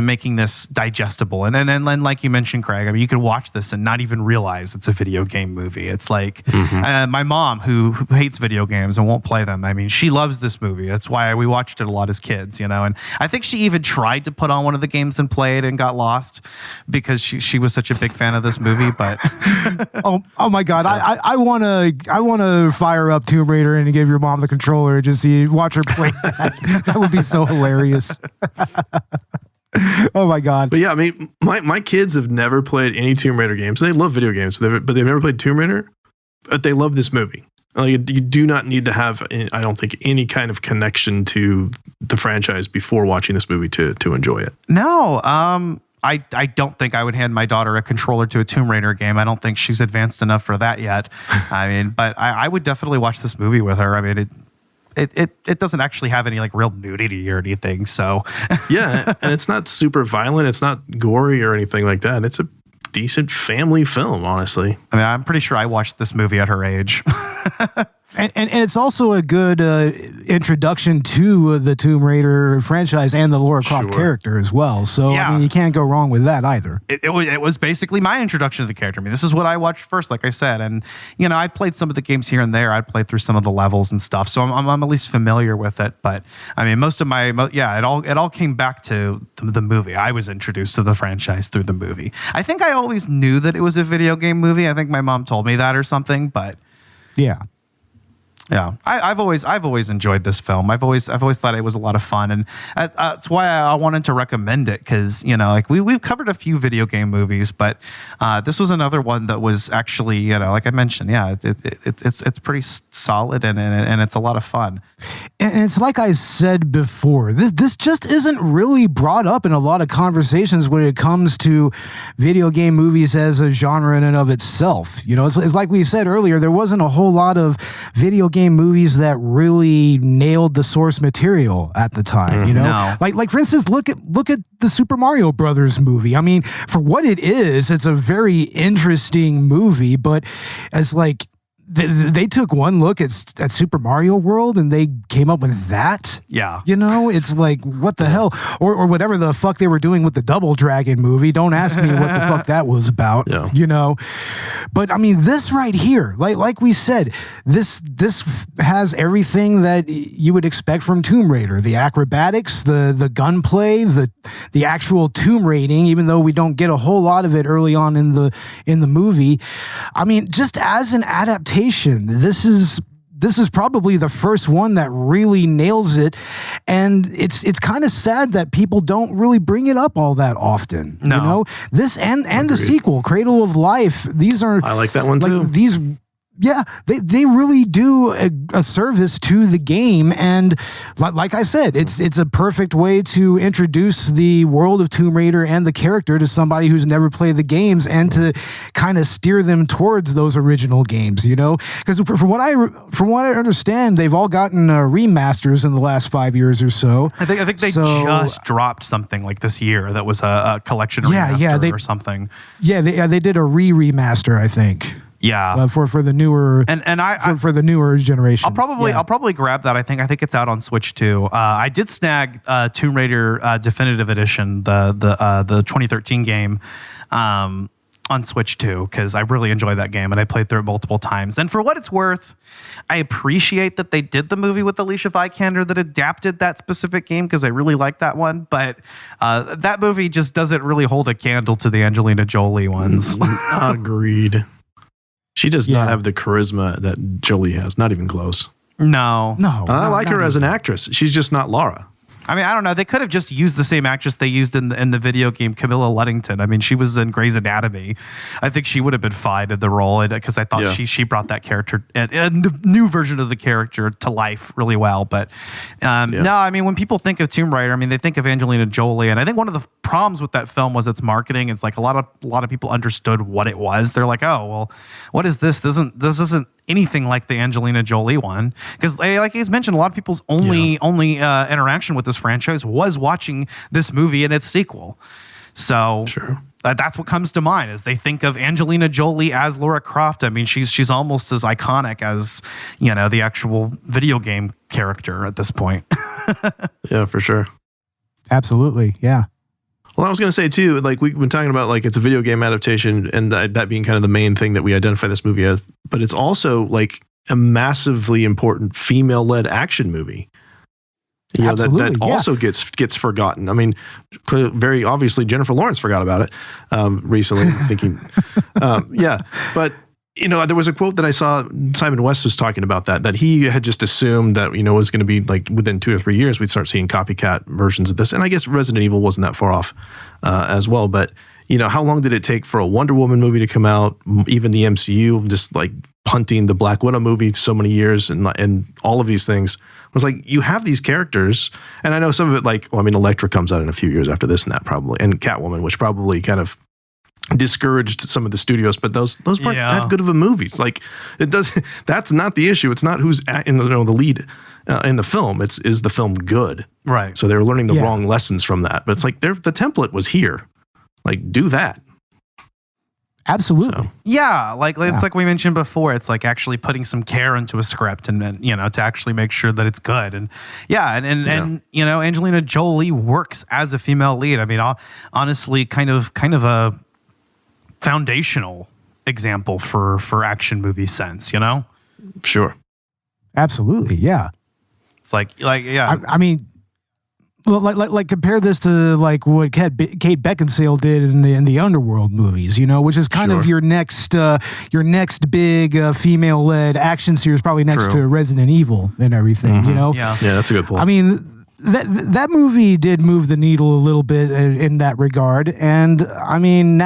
making this digestible. And then like you mentioned, Craig, I mean, you could watch this and not even realize it's a video game movie. It's like my mom who hates video games and won't play them. I mean, she loves this movie. That's why we watched it a lot as kids, and I think she even tried to put on one of the games and play it and got lost because she was such a big fan of this movie. But oh my God, I want to fire up Tomb Raider and give your mom the controller and just watch her play that. That would be so hilarious. Oh my God. But yeah, I mean, my kids have never played any Tomb Raider games. They love video games, but they've never played Tomb Raider. But they love this movie. Like, you do not need to have, I don't think, any kind of connection to the franchise before watching this movie to enjoy it. No, I don't think I would hand my daughter a controller to a Tomb Raider game. I don't think she's advanced enough for that yet. I mean, but I would definitely watch this movie with her. I mean, it doesn't actually have any like real nudity or anything. So yeah, and it's not super violent. It's not gory or anything like that. It's a decent family film, honestly. I mean, I'm pretty sure I watched this movie at her age. And it's also a good introduction to the Tomb Raider franchise and the Lara Croft character as well. So I mean, you can't go wrong with that either. It was basically my introduction to the character. I mean, this is what I watched first, like I said, and I played some of the games here and there. I played through some of the levels and stuff, so I'm at least familiar with it. But I mean, most of it all came back to the movie. I was introduced to the franchise through the movie. I think I always knew that it was a video game movie. I think my mom told me that or something, but yeah. Yeah, I've always enjoyed this film. I've always thought it was a lot of fun, and that's why I wanted to recommend it because like we've covered a few video game movies, but this was another one that was actually like I mentioned, it's pretty solid and it's a lot of fun. And it's like I said before, this just isn't really brought up in a lot of conversations when it comes to video game movies as a genre in and of itself. It's like we said earlier, there wasn't a whole lot of video game movies that really nailed the source material at the time. No. Like for instance, look at the Super Mario Brothers movie. I mean, for what it is, it's a very interesting movie, but as like they took one look at Super Mario World and they came up with that. Yeah. It's like, what the hell? Or whatever the fuck they were doing with the Double Dragon movie. Don't ask me what the fuck that was about. Yeah. But I mean, this right here, like we said, this has everything that you would expect from Tomb Raider. The acrobatics, the gunplay, the actual tomb raiding, even though we don't get a whole lot of it early on in the movie. I mean, just as an adaptation, this is probably the first one that really nails it, and it's kind of sad that people don't really bring it up all that often. No. This and the sequel, Cradle of Life. These are I like that one too. These. Yeah, they really do a service to the game, and like I said, it's a perfect way to introduce the world of Tomb Raider and the character to somebody who's never played the games, and to kind of steer them towards those original games. Because from what I understand, they've all gotten remasters in the last 5 years or so. I think they just dropped something like this year that was a collection remaster or something. Yeah, they did a remaster, I think. Yeah, for the newer for the newer generation. I'll probably grab that. I think it's out on Switch too. I did snag Tomb Raider Definitive Edition, the 2013 game, on Switch too, because I really enjoyed that game and I played through it multiple times. And for what it's worth, I appreciate that they did the movie with Alicia Vikander that adapted that specific game because I really like that one. But that movie just doesn't really hold a candle to the Angelina Jolie ones. Agreed. She does not have the charisma that Jolie has. Not even close. No. I like her as an actress. She's just not Lara. I mean, I don't know. They could have just used the same actress they used in the video game, Camilla Luddington. I mean, she was in Grey's Anatomy. I think she would have been fine in the role because I thought she brought that character, a new version of the character, to life really well. But no, I mean, when people think of Tomb Raider, I mean, they think of Angelina Jolie, and I think one of the problems with that film was its marketing. It's like a lot of people understood what it was. They're like, oh, well, what is this? This isn't anything like the Angelina Jolie one, because like he's mentioned, a lot of people's only interaction with this franchise was watching this movie and its sequel. So that's what comes to mind as they think of Angelina Jolie as Lara Croft. I mean, she's almost as iconic as, you know, the actual video game character at this point. Yeah, for sure. Absolutely. Yeah. Well, I was going to say too, like we've been talking about, like it's a video game adaptation, and that being kind of the main thing that we identify this movie as. But it's also like a massively important female-led action movie. You know, that also gets forgotten. I mean, very obviously Jennifer Lawrence forgot about it recently. Thinking, but. You know, there was a quote that I saw. Simon West was talking about that he had just assumed that, you know, it was going to be like within 2 or 3 years we'd start seeing copycat versions of this. And I guess Resident Evil wasn't that far off as well. But, you know, how long did it take for a Wonder Woman movie to come out? Even the MCU just like punting the Black Widow movie so many years and all of these things. It was like, you have these characters, and I know some of it, like, well, I mean, Elektra comes out in a few years after this and that probably, and Catwoman, which probably kind of discouraged some of the studios, but those weren't that good of a movies. Like, it does. That's not the issue. It's not who's in the lead in the film. Is the film good? Right. So they were learning the wrong lessons from that. But it's like the template was here. Like, do that. Absolutely. So. Yeah, it's like we mentioned before. It's like actually putting some care into a script, and you know, to actually make sure that it's good. And and you know, Angelina Jolie works as a female lead. I mean, honestly, kind of a foundational example for action movie sense, you know? Sure. Absolutely, yeah. It's like yeah. I mean, well, like compare this to like what Kate Beckinsale did in the Underworld movies, you know, which is kind of your next big female-led action series, probably next to Resident Evil and everything, you know? Yeah, that's a good point. I mean, that movie did move the needle a little bit in that regard, and I mean,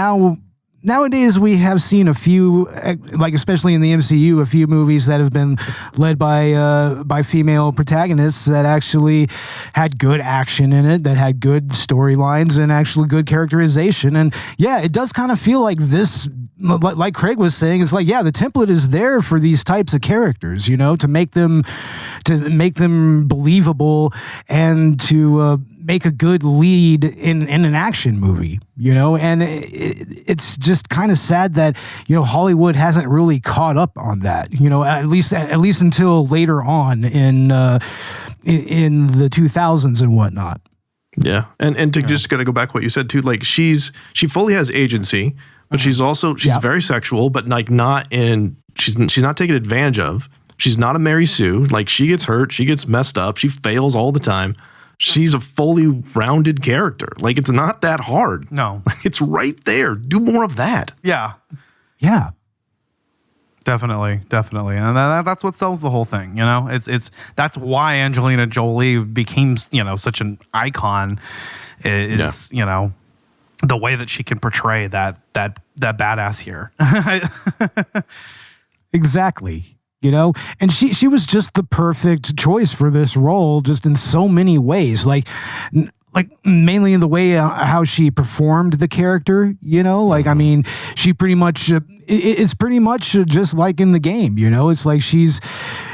nowadays we have seen a few, like especially in the MCU, a few movies that have been led by female protagonists that actually had good action in it, that had good storylines and actually good characterization. And yeah, it does kind of feel like this, like Craig was saying, it's like, yeah, the template is there for these types of characters, you know, to make them believable and to make a good lead in an action movie, you know. And it's just kind of sad that, you know, Hollywood hasn't really caught up on that, you know, at least until later on in the 2000s and whatnot. Yeah, and to just gotta go back what you said too, like she fully has agency, but she's very sexual, but like she's not taken advantage of. She's not a Mary Sue. Like, she gets hurt, she gets messed up, she fails all the time. She's a fully rounded character. Like, it's not that hard. No. It's right there. Do more of that. Yeah. Yeah. Definitely. And that's what sells the whole thing, you know? It's that's why Angelina Jolie became, you know, such an icon is, you know, the way that she can portray that badass here. Exactly. You know, and she was just the perfect choice for this role, just in so many ways. Like mainly in the way how she performed the character. You know, like, I mean, she pretty much it's pretty much just like in the game. You know, it's like she's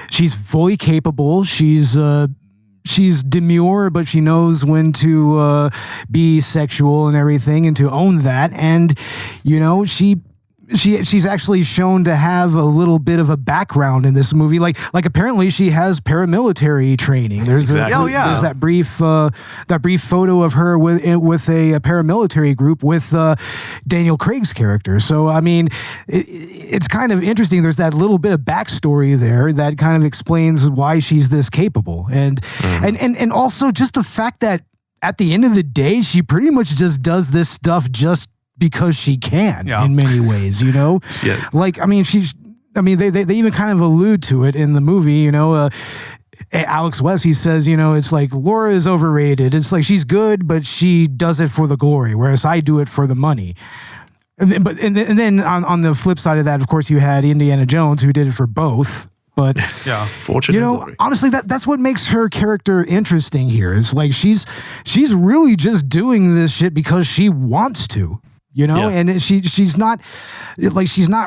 fully capable. She's demure, but she knows when to be sexual and everything, and to own that. And you know, she's actually shown to have a little bit of a background in this movie. Like apparently she has paramilitary training. There's there's that brief photo of her with a paramilitary group with Daniel Craig's character. So I mean, it's kind of interesting. There's that little bit of backstory there that kind of explains why she's this capable, and also just the fact that at the end of the day, she pretty much just does this stuff just because she can in many ways, you know? Yeah. Like, I mean, they even kind of allude to it in the movie, you know. Alex West, he says, you know, it's like Laura is overrated. It's like she's good, but she does it for the glory, whereas I do it for the money. And then on the flip side of that, of course, you had Indiana Jones, who did it for both. But fortune, you know, honestly, that's what makes her character interesting here. It's like she's really just doing this shit because she wants to. you know, and she's not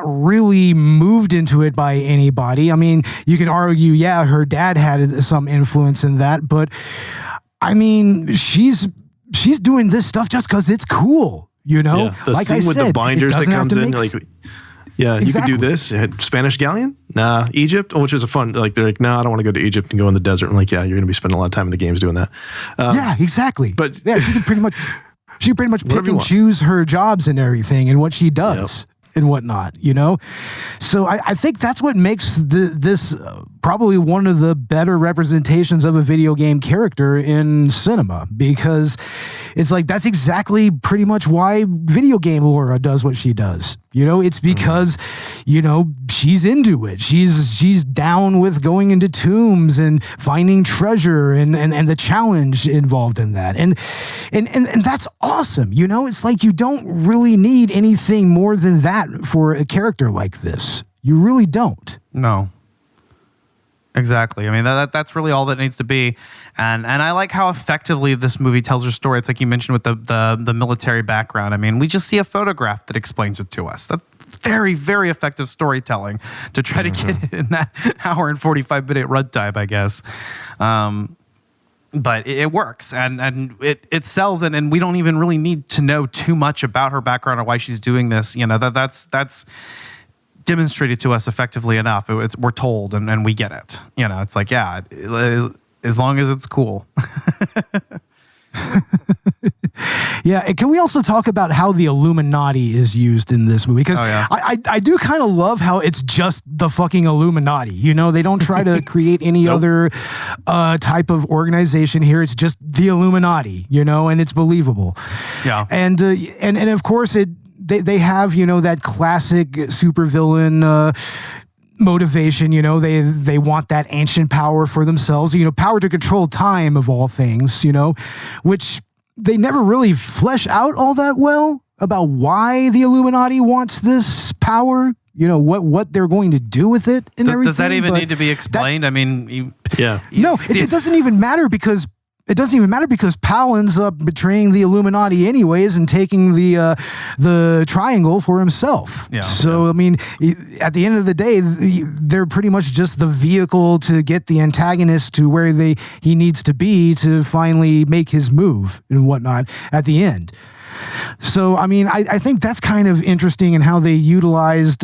really moved into it by anybody. I mean, you can argue, yeah, her dad had some influence in that, but I mean, she's doing this stuff just because it's cool, you know. The like scene I with said, the binders that comes in, like, yeah, exactly. You could do this. Spanish galleon? Nah. Egypt? Which is a fun, like, they're like, no, I don't want to go to Egypt and go in the desert. I'm like, yeah, you're going to be spending a lot of time in the games doing that. Yeah, exactly. But yeah, she pretty much pick and choose her jobs and everything and what she does. And whatnot, you know? So I think that's what makes this probably one of the better representations of a video game character in cinema, because it's like, that's exactly pretty much why video game Lara does what she does. You know, it's because, you know, she's into it. She's down with going into tombs and finding treasure and the challenge involved in that. And that's awesome. You know, it's like you don't really need anything more than that for a character like this. You really don't. No. Exactly. I mean, that's really all that needs to be. And I like how effectively this movie tells her story. It's like you mentioned with the military background. I mean, we just see a photograph that explains it to us. That's very, very effective storytelling to try to get it in that hour and 45-minute runtime, I guess. But it works, and it sells, and we don't even really need to know too much about her background or why she's doing this. You know, that's demonstrated to us effectively enough. We're told, and we get it. You know, it's like, yeah, as long as it's cool. Yeah, and can we also talk about how the Illuminati is used in this movie? Because I do kind of love how it's just the fucking Illuminati. You know, they don't try to create any other type of organization here. It's just the Illuminati, you know, and it's believable. Yeah. And of course, they have, you know, that classic supervillain motivation. You know, they want that ancient power for themselves, you know, power to control time of all things, you know, which they never really flesh out all that well about why the Illuminati wants this power, you know, what they're going to do with it and everything. Does that even need to be explained? I mean, it doesn't even matter because Pal ends up betraying the Illuminati anyways and taking the triangle for himself. Yeah. So, I mean, at the end of the day, they're pretty much just the vehicle to get the antagonist to where he needs to be to finally make his move and whatnot at the end. So, I mean, I think that's kind of interesting in how they utilized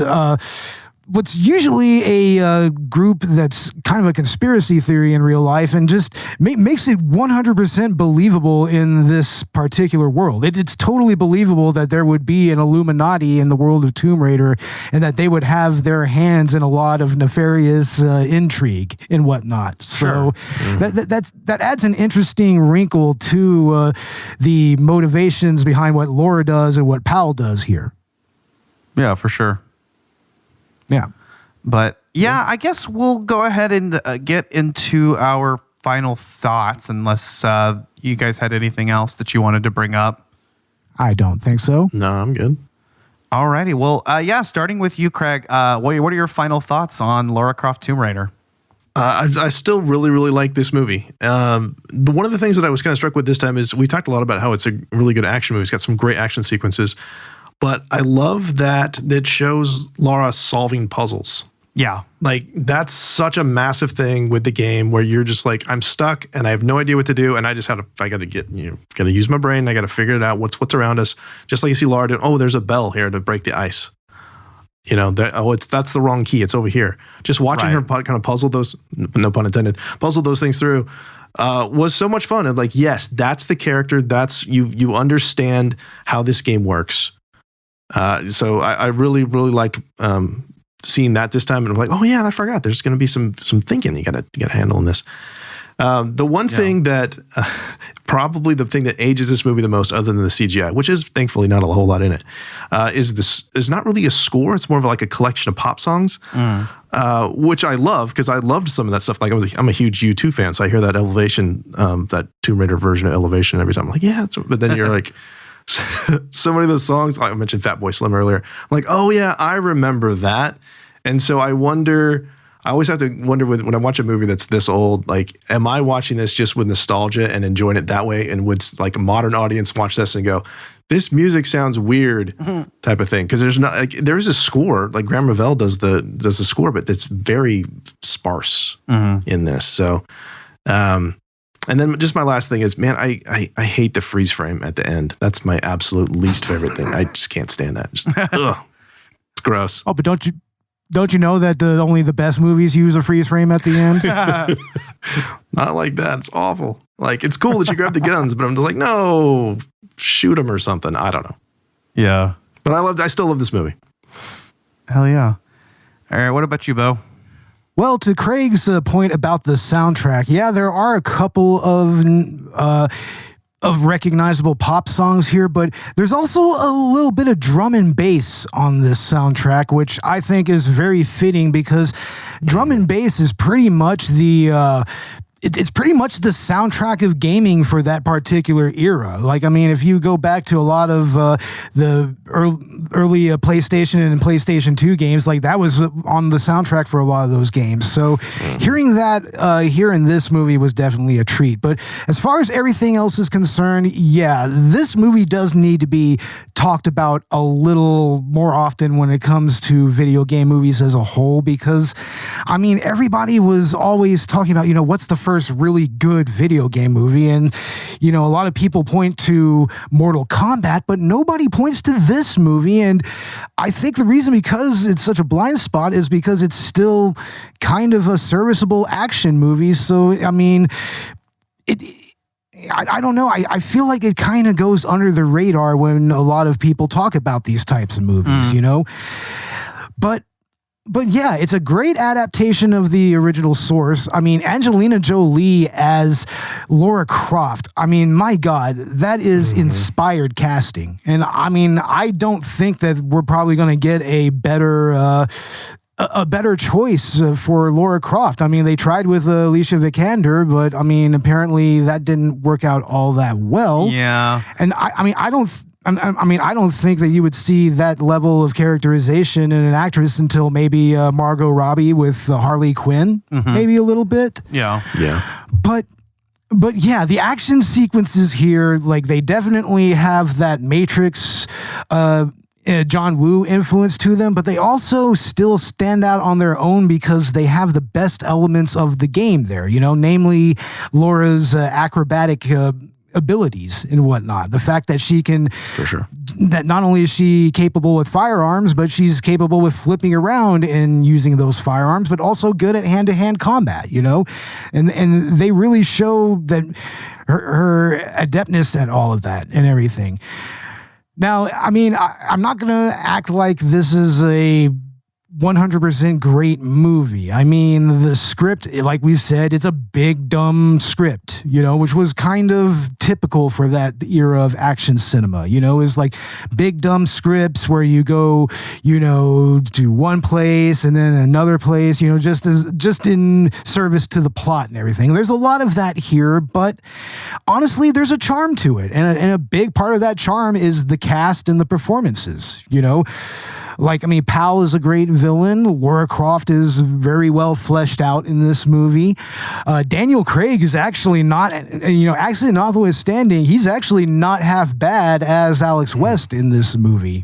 what's usually a group that's kind of a conspiracy theory in real life and just makes it 100% believable in this particular world. It's totally believable that there would be an Illuminati in the world of Tomb Raider and that they would have their hands in a lot of nefarious intrigue and whatnot. Sure. So that adds an interesting wrinkle to the motivations behind what Lara does and what Pal does here. Yeah, for sure. Yeah. But yeah, I guess we'll go ahead and get into our final thoughts, unless you guys had anything else that you wanted to bring up. I don't think so. No, I'm good. Alrighty. Well, starting with you, Craig. What are your final thoughts on Lara Croft Tomb Raider? I still really, really like this movie. One of the things that I was kind of struck with this time is we talked a lot about how it's a really good action movie. It's got some great action sequences. But I love that it shows Lara solving puzzles. Yeah. Like, that's such a massive thing with the game where you're just like, I'm stuck and I have no idea what to do. And I just got to use my brain. I got to figure it out. What's around us. Just like you see Lara do. Oh, there's a bell here to break the ice. You know, that's the wrong key. It's over here. Just watching her kind of puzzle those, no pun intended, puzzle those things through was so much fun. And like, yes, that's the character. That's you understand how this game works. So I really, really liked seeing that this time, and I'm like, oh yeah, I forgot. There's going to be some thinking you got to handle in this. The one thing that probably the thing that ages this movie the most, other than the CGI, which is thankfully not a whole lot in it, is this. There's not really a score. It's more of like a collection of pop songs, which I love because I loved some of that stuff. Like I'm a huge U2 fan, so I hear that Elevation, that Tomb Raider version of Elevation every time. I'm like, yeah, but then you're like. So many of those songs, I mentioned Fatboy Slim earlier. I'm like, oh yeah, I remember that. And so I always have to wonder when I watch a movie that's this old, like, am I watching this just with nostalgia and enjoying it that way? And would like a modern audience watch this and go, this music sounds weird type of thing. Because there's not like there is a score, like Graham Revell does the score, but it's very sparse in this. So and then just my last thing is, man, I hate the freeze frame at the end. That's my absolute least favorite thing. I just can't stand that. Just, ugh, it's gross. Oh, but don't you know that only the best movies use a freeze frame at the end? Not like that. It's awful. Like, it's cool that you grab the guns, but I'm just like, no, shoot them or something. I don't know. Yeah. But I still love this movie. Hell yeah. All right. What about you, Bo? Well, to Craig's point about the soundtrack, yeah, there are a couple of recognizable pop songs here, but there's also a little bit of drum and bass on this soundtrack, which I think is very fitting because drum and bass is pretty much it's pretty much the soundtrack of gaming for that particular era. Like, I mean, if you go back to a lot of the early PlayStation and PlayStation 2 games, like that was on the soundtrack for a lot of those games. So hearing that here in this movie was definitely a treat. But as far as everything else is concerned, yeah, this movie does need to be talked about a little more often when it comes to video game movies as a whole, because, I mean, everybody was always talking about, what's the first really good video game movie? And, a lot of people point to Mortal Kombat, but nobody points to this movie. And I think the reason because it's such a blind spot is because it's still kind of a serviceable action movie. So, I mean, I don't know. I feel like it kind of goes under the radar when a lot of people talk about these types of movies, But yeah, it's a great adaptation of the original source. I mean, Angelina Jolie as Lara Croft. I mean, my God, that is inspired casting. And I mean, I don't think that we're probably going to get a better choice for Lara Croft. I mean, they tried with Alicia Vikander, but I mean, apparently that didn't work out all that well. Yeah. And I don't think that you would see that level of characterization in an actress until maybe Margot Robbie with Harley Quinn, maybe a little bit. Yeah. Yeah. But yeah, the action sequences here, like they definitely have that Matrix John Woo influence to them, but they also still stand out on their own because they have the best elements of the game there, namely Laura's acrobatic abilities and whatnot. The fact that she can, for sure, that not only is she capable with firearms, but she's capable with flipping around and using those firearms, but also good at hand-to-hand combat, and they really show that her adeptness at all of that and everything. Now, I mean, I'm not going to act like this is a 100% great movie. I mean, the script, like we said, it's a big, dumb script, which was kind of typical for that era of action cinema. It's like big, dumb scripts where you go, to one place and then another place, just in service to the plot and everything. There's a lot of that here, but honestly, there's a charm to it. And a big part of that charm is the cast and the performances, Like, I mean, Powell is a great villain. Lara Croft is very well fleshed out in this movie. Daniel Craig is actually not, notwithstanding, he's actually not half bad as Alex West in this movie,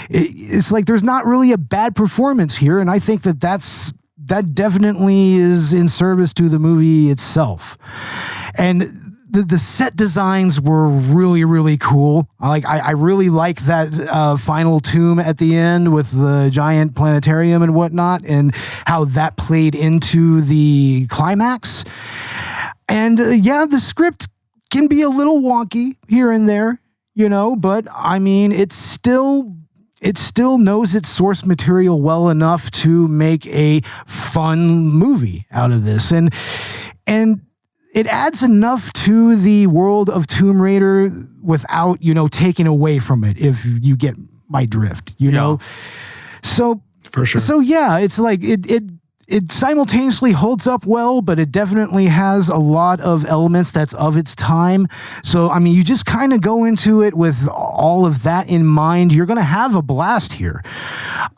It's like there's not really a bad performance here, and I think that definitely is in service to the movie itself. And the set designs were really, really cool. I really like that final tomb at the end with the giant planetarium and whatnot, and how that played into the climax. And yeah, the script can be a little wonky here and there, but I mean, it still knows its source material well enough to make a fun movie out of this. And it adds enough to the world of Tomb Raider without, taking away from it, if you get my drift, know? So, for sure. So yeah, it's like it simultaneously holds up well, but it definitely has a lot of elements that's of its time. So, I mean, you just kind of go into it with all of that in mind. You're going to have a blast here.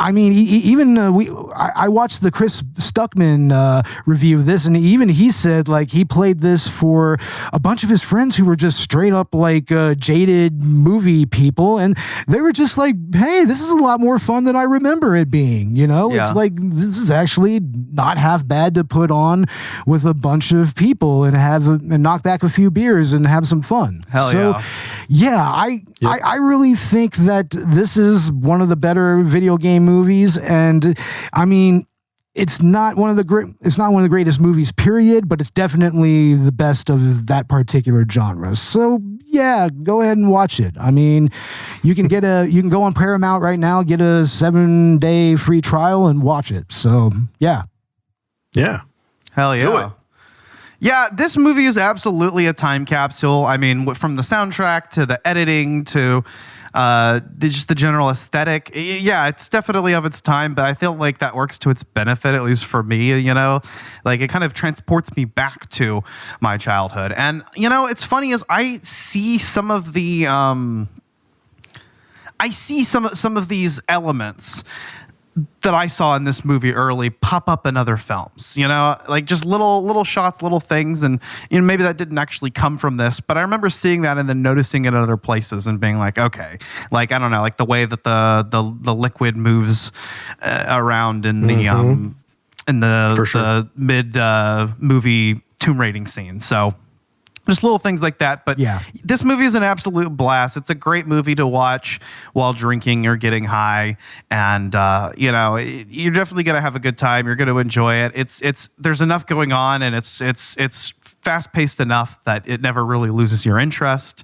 I mean, even I watched the Chris Stuckman review of this, and even he said like he played this for a bunch of his friends who were just straight up like jaded movie people, and they were just like, "Hey, this is a lot more fun than I remember it being." You know, it's like this is actually not half bad to put on with a bunch of people and and knock back a few beers and have some fun. I really think that this is one of the better video game movies, and I mean, it's not one of the greatest movies, period, but it's definitely the best of that particular genre. So yeah, go ahead and watch it. I mean, you can go on Paramount right now, get a 7-day free trial and watch it. So yeah. Hell yeah. Do it. Yeah, this movie is absolutely a time capsule. I mean, from the soundtrack to the editing to just the general aesthetic. Yeah, it's definitely of its time, but I feel like that works to its benefit, at least for me, you know? Like, it kind of transports me back to my childhood. And, you know, it's funny is I see some of the... I see some of these elements that I saw in this movie early pop up in other films, you know, like just little shots, little things. And, you know, maybe that didn't actually come from this, but I remember seeing that and then noticing it in other places and being like, okay, like, I don't know, like the way that the liquid moves around in the mid movie tomb raiding scene. So just little things like that. But yeah, this movie is an absolute blast. It's a great movie to watch while drinking or getting high. And, you know, you're definitely going to have a good time. You're going to enjoy it. There's enough going on, and it's fast paced enough that it never really loses your interest.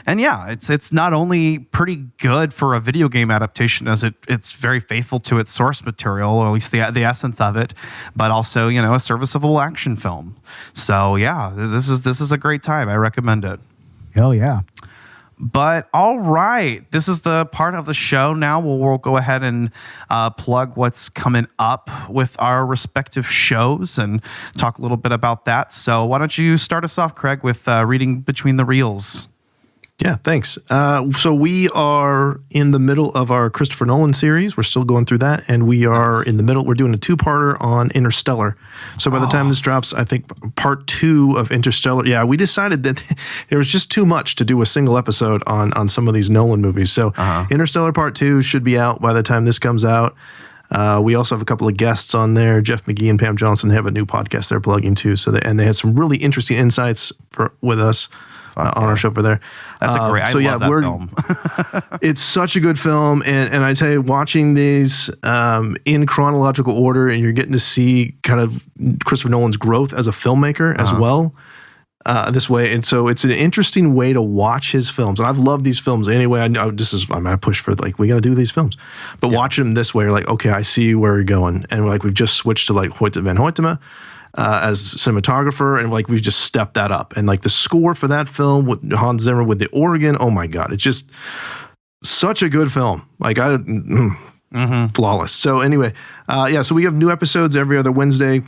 And yeah, it's not only pretty good for a video game adaptation, as it's very faithful to its source material, or at least the essence of it, but also, you know, a serviceable action film. So yeah, this is a great time. I recommend it. Hell yeah. But all right, this is the part of the show now where we'll go ahead and plug what's coming up with our respective shows and talk a little bit about that. So why don't you start us off, Craig, with reading between the reels? Yeah, thanks. So we are in the middle of our Christopher Nolan series. We're still going through that, and we are in the middle. We're doing a 2-parter on Interstellar. So by the time this drops, I think part 2 of Interstellar. Yeah, we decided that there was just too much to do a single episode on some of these Nolan movies. So Interstellar part 2 should be out by the time this comes out. We also have a couple of guests on there. Jeff McGee and Pam Johnson. They have a new podcast they're plugging too. So they had some really interesting insights with us. On our show for there. That's a great. I love that film. It's such a good film, and I tell you, watching these in chronological order, and you're getting to see kind of Christopher Nolan's growth as a filmmaker as well. This way, and so it's an interesting way to watch his films. And I've loved these films anyway. I'm gonna push for like we got to do these films, but watching them this way, you're like, okay, I see where you're going, and like we've just switched to like Hoyte van Hoytema as cinematographer, and like we've just stepped that up. And like the score for that film with Hans Zimmer with the organ, oh my god, it's just such a good film. Like flawless. So anyway, so we have new episodes every other Wednesday.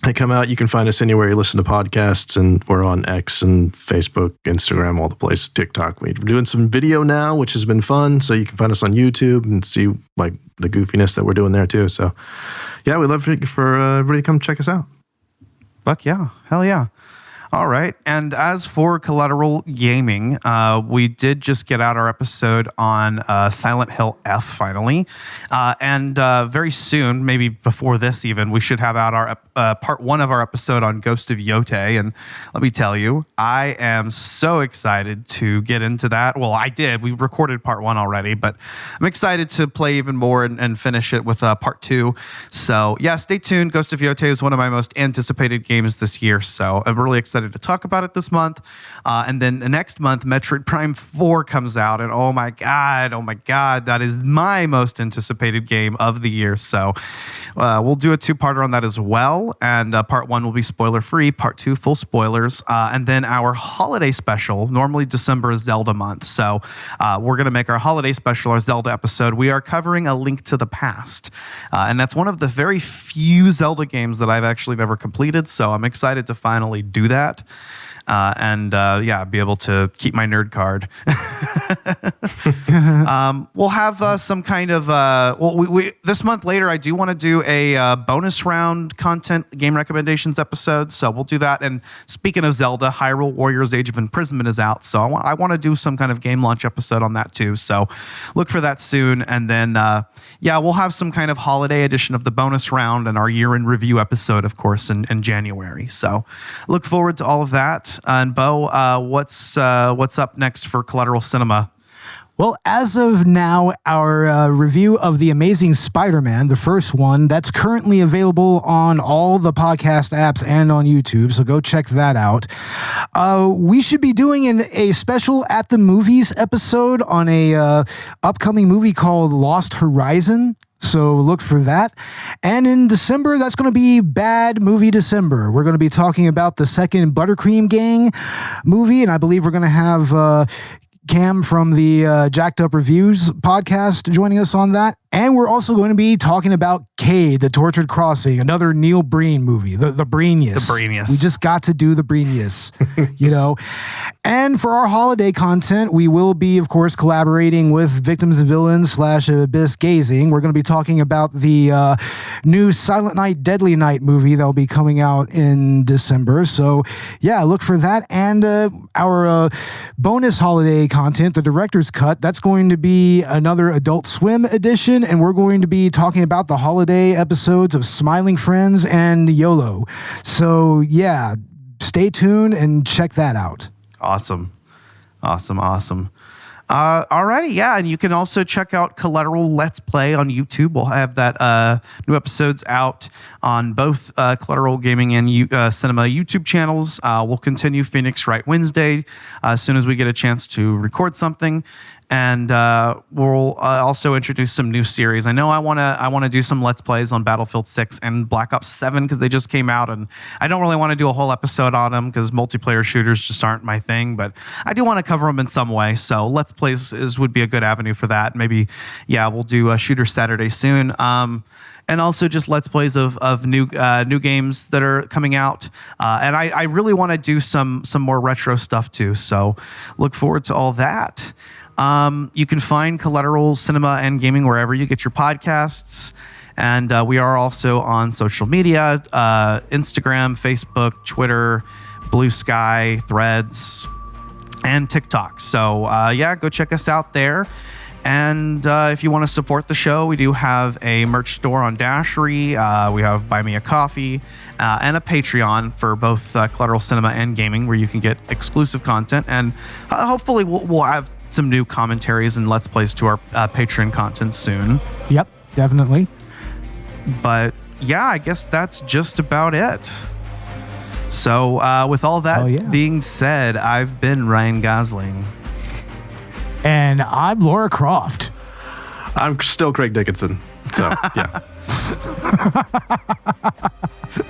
They come out. You can find us anywhere you listen to podcasts, and we're on X and Facebook, Instagram, all the places, TikTok. We're doing some video now, which has been fun. So you can find us on YouTube and see like the goofiness that we're doing there too. So yeah, we'd love for everybody to come check us out. Fuck yeah. Hell yeah. All right. And as for Collateral Gaming, we did just get out our episode on Silent Hill F finally. And very soon, maybe before this even, we should have out our part 1 of our episode on Ghost of Yote. And let me tell you, I am so excited to get into that. Well, I did. We recorded part 1 already, but I'm excited to play even more and finish it with part 2. So yeah, stay tuned. Ghost of Yote is one of my most anticipated games this year. So I'm really excited to talk about it this month. And then next month, Metroid Prime 4 comes out. And oh my God, that is my most anticipated game of the year. So we'll do a 2-parter on that as well. And part 1 will be spoiler free, part 2 full spoilers. And then our holiday special, normally December is Zelda month. So we're going to make our holiday special, our Zelda episode. We are covering A Link to the Past. And that's one of the very few Zelda games that I've actually never completed. So I'm excited to finally do that. be able to keep my nerd card. We'll have some kind of we this month later. I do want to do a bonus round content game recommendations episode, so we'll do that. And speaking of Zelda, Hyrule Warriors: Age of Imprisonment is out, so I want to do some kind of game launch episode on that too. So look for that soon. And then we'll have some kind of holiday edition of the bonus round and our year in review episode, of course, in January. So look forward to all of that. And Bo, what's up next for Collateral Cinema? Well, as of now, our review of The Amazing Spider-Man, the first one, that's currently available on all the podcast apps and on YouTube, so go check that out. We should be doing a special At the Movies episode on a upcoming movie called Lost Horizon. So look for that. And in December, that's going to be Bad Movie December. We're going to be talking about the second Buttercream Gang movie, and I believe we're going to have Cam from the Jacked Up Reviews podcast joining us on that. And we're also going to be talking about Cade, the Tortured Crossing, another Neil Breen movie, the Breenius. The Breenius. We just got to do the Breenius, And for our holiday content, we will be, of course, collaborating with Victims and Villains /Abyss Gazing. We're going to be talking about the new Silent Night, Deadly Night movie that will be coming out in December. So, yeah, look for that. And our bonus holiday content, the Director's Cut, that's going to be another Adult Swim edition. And we're going to be talking about the holiday episodes of Smiling Friends and YOLO. So, yeah, stay tuned and check that out. Awesome. Alrighty, yeah, and you can also check out Collateral Let's Play on YouTube. We'll have that new episodes out on both Collateral Gaming and Cinema YouTube channels. We'll continue Phoenix Wright Wednesday as soon as we get a chance to record something. And we'll also introduce some new series. I know I want to do some Let's Plays on Battlefield 6 and Black Ops 7 because they just came out, and I don't really want to do a whole episode on them because multiplayer shooters just aren't my thing, but I do want to cover them in some way. So Let's Plays would be a good avenue for that. Maybe, we'll do a Shooter Saturday soon. And also just Let's Plays of new games that are coming out. And I really want to do some more retro stuff too. So look forward to all that. You can find Collateral Cinema and Gaming wherever you get your podcasts. And we are also on social media, Instagram, Facebook, Twitter, Blue Sky, Threads, and TikTok. So go check us out there. And if you want to support the show, we do have a merch store on Dashery. We have Buy Me a Coffee and a Patreon for both Collateral Cinema and Gaming, where you can get exclusive content. And hopefully we'll have some new commentaries and Let's Plays to our Patreon content soon. Yep, definitely. But yeah, I guess that's just about it. So with all that being said, I've been Ryan Gosling. And I'm Lara Croft. I'm still Craig Dickinson. So, yeah.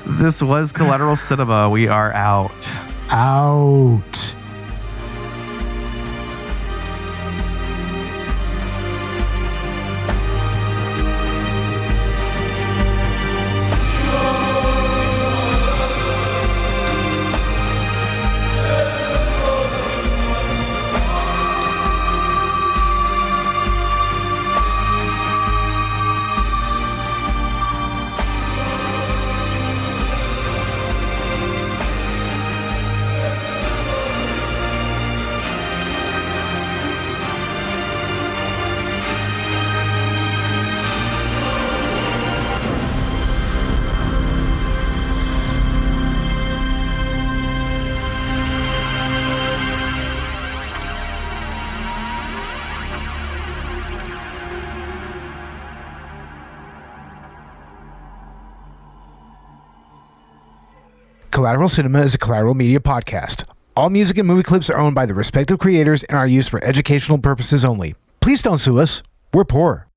This was Collateral Cinema. We are out. Out. Collateral Cinema is a Collateral Media podcast. All music and movie clips are owned by the respective creators and are used for educational purposes only. Please don't sue us. We're poor.